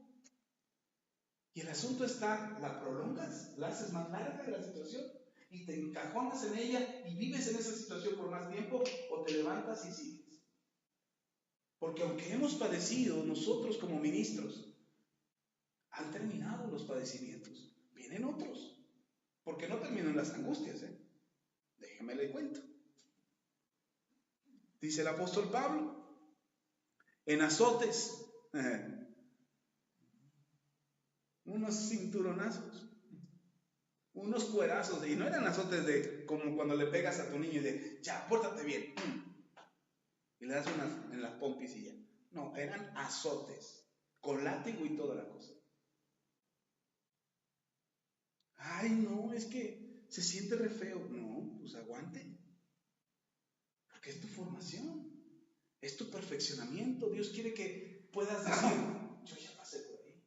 Y el asunto está, la prolongas, la haces más larga de la situación y te encajonas en ella y vives en esa situación por más tiempo, o te levantas y sigues. Porque aunque hemos padecido nosotros como ministros, han terminado los padecimientos, vienen otros, porque no terminan las angustias, déjame le cuento. Dice el apóstol Pablo, en azotes, unos cinturonazos, unos cuerazos, y no eran azotes de como cuando le pegas a tu niño y de ya, pórtate bien, y le das unas en las pompis y ya. No, eran azotes, con látigo y toda la cosa. Ay, no, es que se siente re feo. No, pues aguante, porque es tu formación, es tu perfeccionamiento. Dios quiere que puedas decir, yo ya pasé por ahí.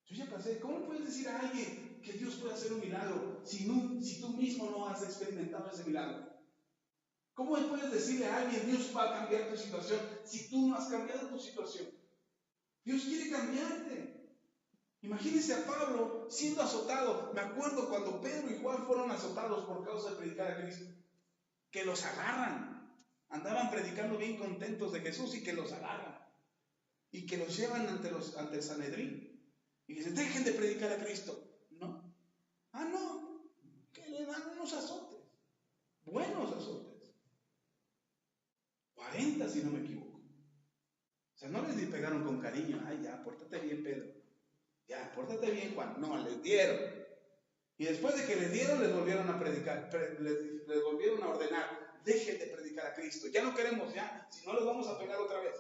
Yo ya pasé. ¿Cómo puedes decir a alguien que Dios puede hacer un milagro si tú mismo no has experimentado ese milagro? ¿Cómo puedes decirle a alguien Dios va a cambiar tu situación si tú no has cambiado tu situación? Dios quiere cambiarte. Imagínense a Pablo siendo azotado. Me acuerdo cuando Pedro y Juan fueron azotados por causa de predicar a Cristo. Que los agarran. Andaban predicando bien contentos de Jesús y que los agarran. Y que los llevan ante el Sanedrín. Y dicen, dejen de predicar a Cristo. No. Ah, no. Que le dan unos azotes. Buenos azotes. 40 si no me equivoco. O sea, no les pegaron con cariño. Ay, ya, pórtate bien, Pedro. Ya, pórtate bien, Juan. No, les dieron. Y después de que les dieron, les volvieron a predicar, les volvieron a ordenar, dejen de predicar a Cristo. Ya no queremos, ya, si no les vamos a pegar otra vez.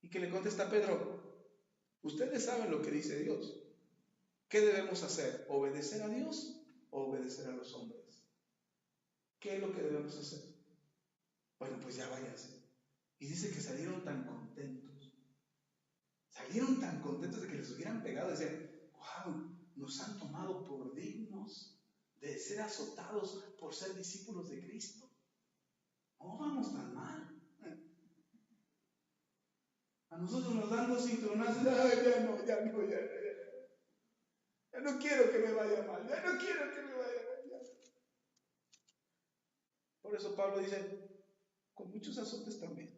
Y que le contesta Pedro, ustedes saben lo que dice Dios. ¿Qué debemos hacer? ¿Obedecer a Dios o obedecer a los hombres? ¿Qué es lo que debemos hacer? Bueno, pues ya váyanse. Y dice que salieron tan contentos. Salieron tan contentos de que les hubieran pegado. Decían, wow, nos han tomado por dignos de ser azotados por ser discípulos de Cristo. No vamos tan mal. A nosotros nos dan dos cinturonazos. Ya no quiero que me vaya mal. Ya no quiero que me vaya mal. Por eso Pablo dice, con muchos azotes también.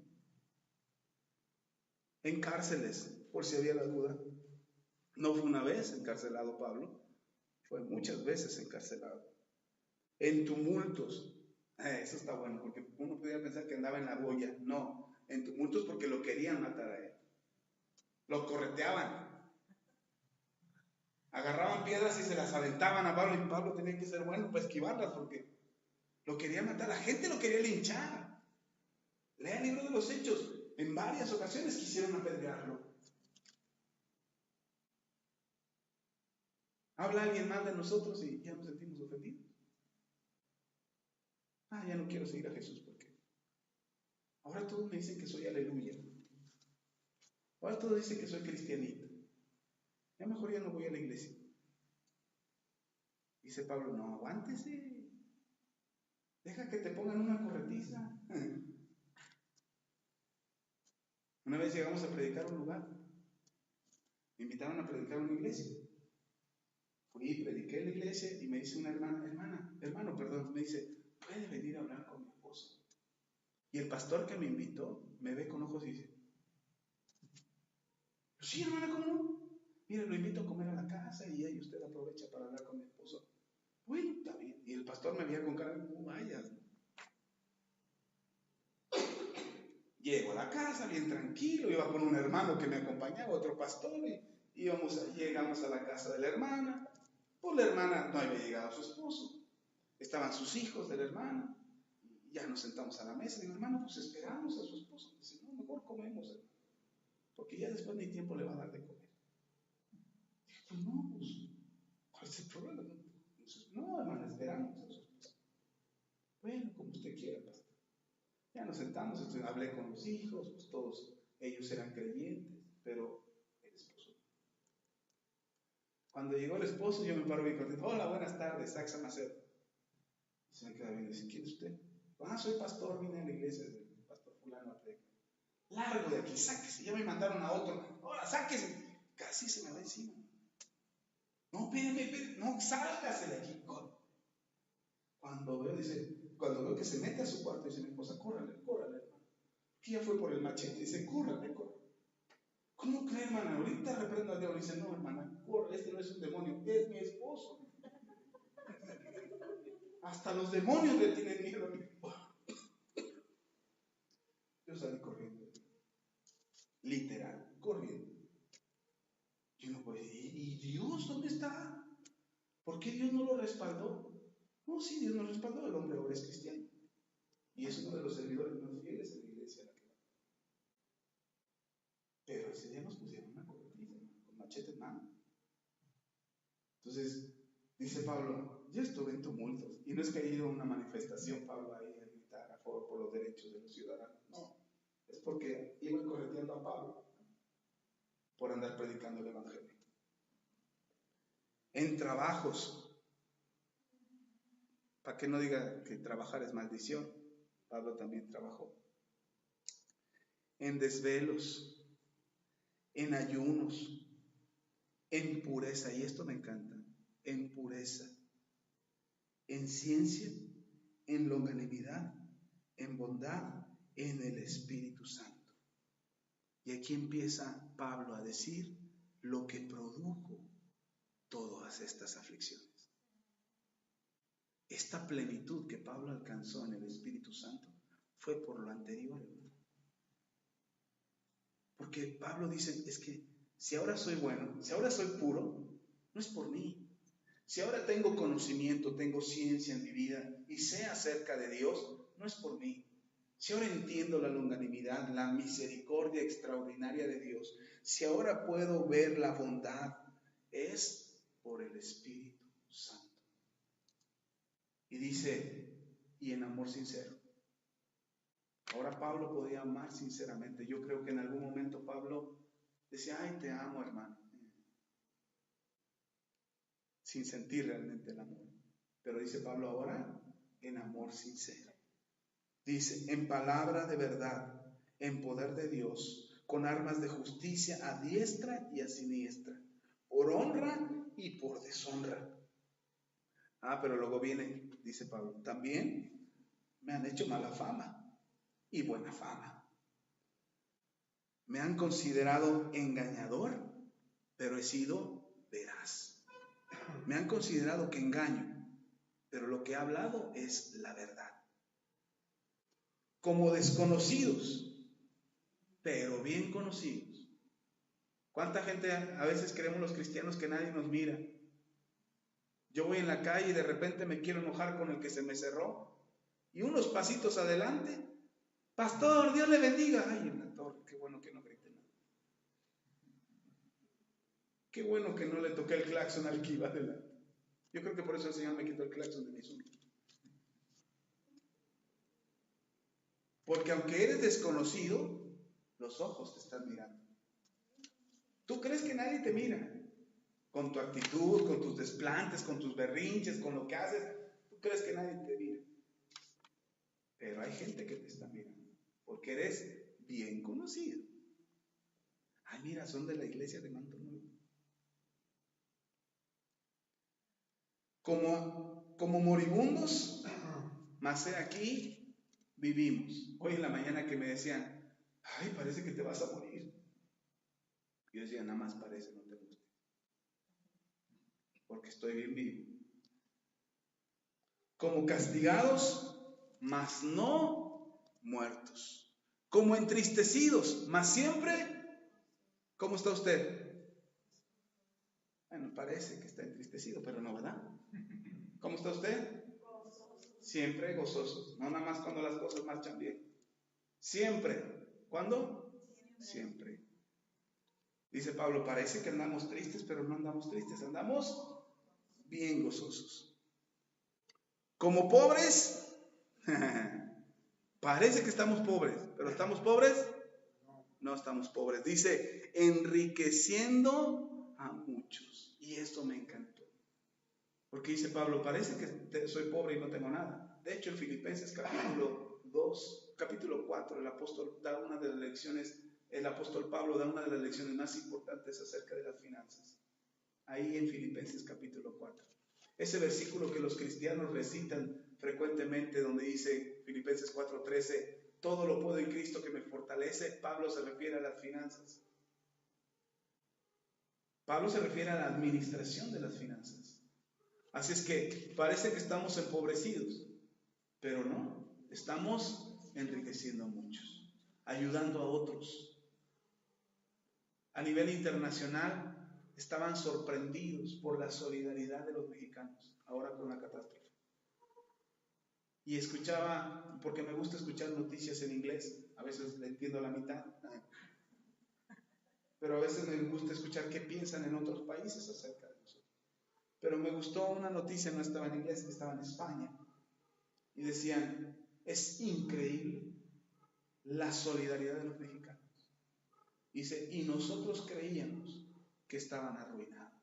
En cárceles, por si había la duda. No fue una vez encarcelado Pablo, fue muchas veces encarcelado. En tumultos. Eso está bueno, porque uno podría pensar que andaba en la boya. No, en tumultos porque lo querían matar a él. Lo correteaban. Agarraban piedras y se las aventaban a Pablo, y Pablo tenía que ser bueno para esquivarlas porque lo querían matar. La gente lo quería linchar. Lea el libro de los Hechos. En varias ocasiones quisieron apedrearlo. Habla alguien mal de nosotros y ya nos sentimos ofendidos. Ya no quiero seguir a Jesús porque ahora todos me dicen que soy aleluya. Ahora todos dicen que soy cristianito. Ya mejor ya no voy a la iglesia. Dice Pablo, no, aguántese. Deja que te pongan una corretiza. Una vez llegamos a predicar a un lugar. Me invitaron a predicar a una iglesia. Fui, prediqué en la iglesia y me dice una hermano, me dice, ¿puede venir a hablar con mi esposo? Y el pastor que me invitó me ve con ojos y dice, sí, hermana, ¿cómo no? Mire, lo invito a comer a la casa y ahí usted aprovecha para hablar con mi esposo. Bueno, está bien. Y el pastor me veía con cara, no vayas. Llego a la casa bien tranquilo, iba con un hermano que me acompañaba, otro pastor, y llegamos a la casa de la hermana. Pues la hermana no había llegado a su esposo, estaban sus hijos de la hermana, Y ya nos sentamos a la mesa. Digo, hermano, pues esperamos a su esposo. Dice, no, mejor comemos, hermano, porque ya después ni tiempo le va a dar de comer. Dije, pues no, pues, ¿cuál es el problema? Entonces, no, hermano, esperamos a su esposo. Bueno, como usted quiera, pastor. Ya nos sentamos, entonces hablé con los hijos, pues todos ellos eran creyentes, pero el esposo. Cuando llegó el esposo, yo me paro bien contento. Hola, buenas tardes, Saxa Macedo. Y se me queda bien y dice, ¿quién es usted? Soy pastor, vine a la iglesia del pastor fulano a predicar. Largo de aquí, sáquese. Ya me mandaron a otro. Hola, sáquese. Casi se me va encima. No, espérame, no, sálgase de aquí. Cuando veo que se mete a su cuarto, dice mi esposa, córrale, hermano. Que ya fue por el machete, dice, córrale. ¿Cómo cree, hermana? Ahorita reprendo a Dios. Dice, no, hermana, corre, este no es un demonio, es mi esposo. Hasta los demonios le tienen miedo a mí. Yo salí corriendo. Literal, corriendo. Yo no puedo decir, ¿y Dios dónde está? ¿Por qué Dios no lo respaldó? No, sí, Dios nos respaldó, el hombre ahora es cristiano. Y es uno de los servidores más fieles en la iglesia a la que va. Pero ese día nos pusieron una cobertiza, con machete en mano. Entonces, dice Pablo, yo estuve en tumultos. Y no es que haya ido a una manifestación, Pablo, ahí a gritar a favor por los derechos de los ciudadanos. No, es porque iban correteando a Pablo por andar predicando el evangelio. En trabajos, para que no diga que trabajar es maldición, Pablo también trabajó. En desvelos, en ayunos, en pureza, y esto me encanta, en pureza, en ciencia, en longanimidad, en bondad, en el Espíritu Santo. Y aquí empieza Pablo a decir lo que produjo todas estas aflicciones. Esta plenitud que Pablo alcanzó en el Espíritu Santo fue por lo anterior, hermano. Porque Pablo dice, es que si ahora soy bueno, si ahora soy puro, no es por mí. Si ahora tengo conocimiento, tengo ciencia en mi vida y sé acerca de Dios, no es por mí. Si ahora entiendo la longanimidad, la misericordia extraordinaria de Dios, si ahora puedo ver la bondad, es por el Espíritu Santo. Y dice, y en amor sincero. Ahora Pablo podía amar sinceramente. Yo creo que en algún momento Pablo decía, ay, te amo, hermano, sin sentir realmente el amor. Pero dice Pablo ahora, en amor sincero. Dice, en palabra de verdad, en poder de Dios, con armas de justicia a diestra y a siniestra, por honra y por deshonra. Pero luego viene, dice Pablo, también me han hecho mala fama y buena fama. Me han considerado engañador, pero he sido veraz. Me han considerado que engaño, pero lo que he hablado es la verdad. Como desconocidos, pero bien conocidos. ¿Cuánta gente a veces creemos los cristianos que nadie nos mira? Yo voy en la calle y de repente me quiero enojar con el que se me cerró y unos pasitos adelante, pastor, Dios le bendiga. Ay, en la torre, qué bueno que no grité nada. Qué bueno que no le toqué el claxon al que iba adelante. Yo creo que por eso el Señor me quitó el claxon de mi Zoom. Porque aunque eres desconocido, los ojos te están mirando. ¿Tú crees que nadie te mira? Con tu actitud, con tus desplantes, con tus berrinches, con lo que haces, ¿tú crees que nadie te mira? Pero hay gente que te está mirando, porque eres bien conocido. Ay, mira, son de la iglesia de Manto Nuevo. Como moribundos, mas he aquí vivimos. Hoy en la mañana que me decían, ay, parece que te vas a morir. Yo decía, nada más parece, no te guste. Porque estoy bien vivo. Como castigados, mas no muertos. Como entristecidos, mas siempre, ¿cómo está usted? Bueno, parece que está entristecido, pero no, ¿verdad? ¿Cómo está usted? Siempre gozosos, no nada más cuando las cosas marchan bien. Siempre. ¿Cuándo? Siempre. Dice Pablo, parece que andamos tristes, pero no andamos tristes, andamos bien gozosos. Como pobres, parece que estamos pobres, pero ¿estamos pobres? No estamos pobres. Dice, enriqueciendo a muchos. Y esto me encantó. Porque dice Pablo, parece que soy pobre y no tengo nada. De hecho, en Filipenses capítulo 4, el apóstol Pablo da una de las lecciones más importantes acerca de las finanzas. Ahí en Filipenses capítulo 4. Ese versículo que los cristianos recitan frecuentemente, donde dice Filipenses 4:13, todo lo puedo en Cristo que me fortalece. Pablo se refiere a las finanzas. Pablo se refiere a la administración de las finanzas. Así es que parece que estamos empobrecidos, pero no, estamos enriqueciendo a muchos, ayudando a otros. A nivel internacional estaban sorprendidos por la solidaridad de los mexicanos, ahora con la catástrofe. Y escuchaba, porque me gusta escuchar noticias en inglés, a veces le entiendo la mitad, pero a veces me gusta escuchar qué piensan en otros países acerca de nosotros. Pero me gustó una noticia, no estaba en inglés, estaba en España, y decían, es increíble la solidaridad de los mexicanos. Dice, y nosotros creíamos que estaban arruinados,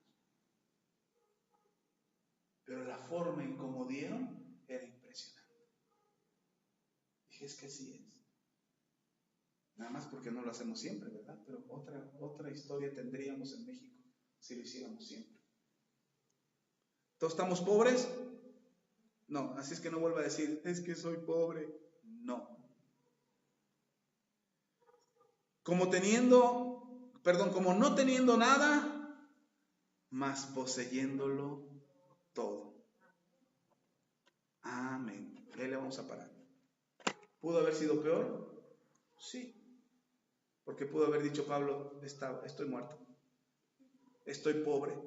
pero la forma en cómo dieron era impresionante. Dije, es que así es. Nada más porque no lo hacemos siempre, ¿verdad? Pero otra historia tendríamos en México si lo hiciéramos siempre. ¿Todos estamos pobres? No, así es que no vuelva a decir, es que soy pobre. No. Como no teniendo nada, mas poseyéndolo todo. Amén. Ahí le vamos a parar. ¿Pudo haber sido peor? Sí. Porque pudo haber dicho Pablo, estoy muerto, estoy pobre,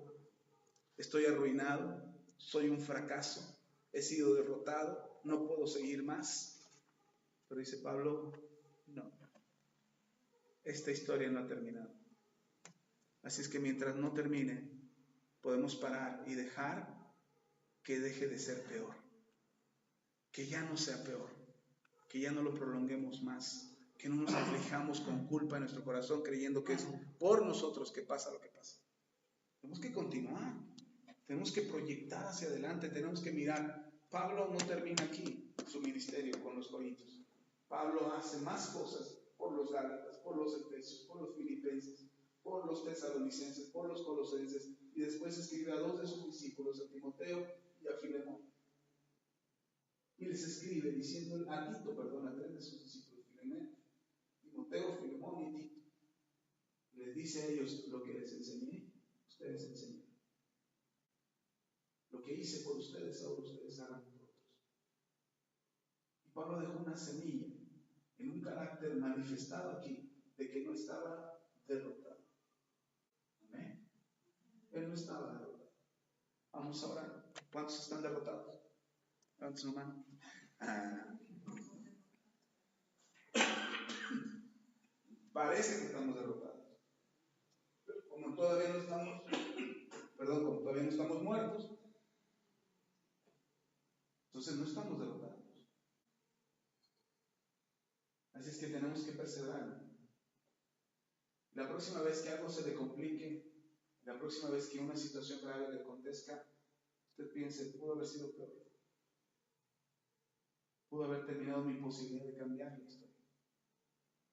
estoy arruinado, soy un fracaso, he sido derrotado, no puedo seguir más. Pero dice Pablo, no, esta historia no ha terminado. Así es que mientras no termine, podemos parar y dejar que deje de ser peor, que ya no sea peor, que ya no lo prolonguemos más, que no nos aflijamos con culpa en nuestro corazón creyendo que es por nosotros que pasa lo que pasa. Tenemos que continuar, tenemos que proyectar hacia adelante, tenemos que mirar. Pablo no termina aquí su ministerio con los corintios. Pablo hace más cosas por los gálatas, por los efesios, por los filipenses, por los tesalonicenses, por los colosenses, y después escribe a 2 de sus discípulos, a Timoteo y a Filemón. Y les escribe diciendo a 3 de sus discípulos, Timoteo, Filemón y Tito. Les dice a ellos, lo que les enseñé, ustedes enseñan. Lo que hice por ustedes, ahora ustedes hagan por otros. Y Pablo dejó una semilla en un carácter manifestado aquí, de que no estaba derrotado. Amén. Él no estaba derrotado. Vamos ahora, ¿cuántos están derrotados? Levanten su mano. Parece que estamos derrotados. Pero como todavía no estamos muertos, entonces no estamos derrotados. Así es que tenemos que perseverar. La próxima vez que algo se le complique, la próxima vez que una situación grave le acontezca, usted piense, pudo haber sido peor. Pudo haber terminado mi posibilidad de cambiar la historia.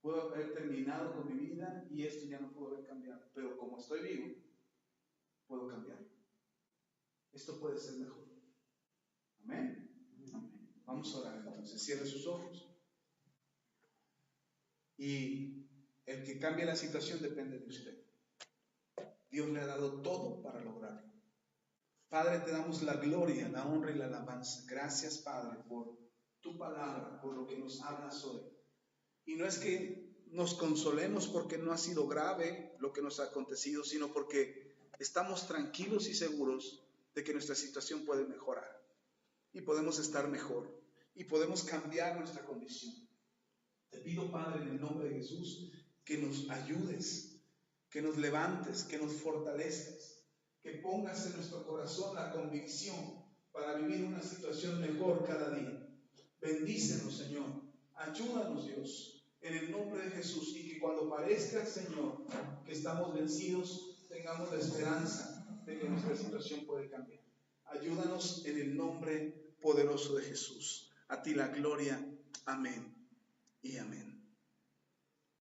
Pudo haber terminado con mi vida y esto ya no pudo haber cambiado. Pero como estoy vivo, puedo cambiarlo. Esto puede ser mejor. Amén. Amén. Vamos a orar entonces. Cierre sus ojos. Y el que cambie la situación depende de usted. Dios le ha dado todo para lograrlo. Padre, te damos la gloria, la honra y la alabanza. Gracias, Padre, por tu palabra, por lo que nos hablas hoy. Y no es que nos consolemos porque no ha sido grave lo que nos ha acontecido, sino porque estamos tranquilos y seguros de que nuestra situación puede mejorar. y podemos estar mejor y podemos cambiar nuestra condición. Te pido, Padre, en el nombre de Jesús, que nos ayudes, que nos levantes, que nos fortalezcas, que pongas en nuestro corazón la convicción para vivir una situación mejor cada día. Bendícenos, Señor. Ayúdanos, Dios, en el nombre de Jesús, y que cuando parezca, Señor, que estamos vencidos, tengamos la esperanza de que nuestra situación puede cambiar. Ayúdanos en el nombre poderoso de Jesús. A ti la gloria. Amén y amén.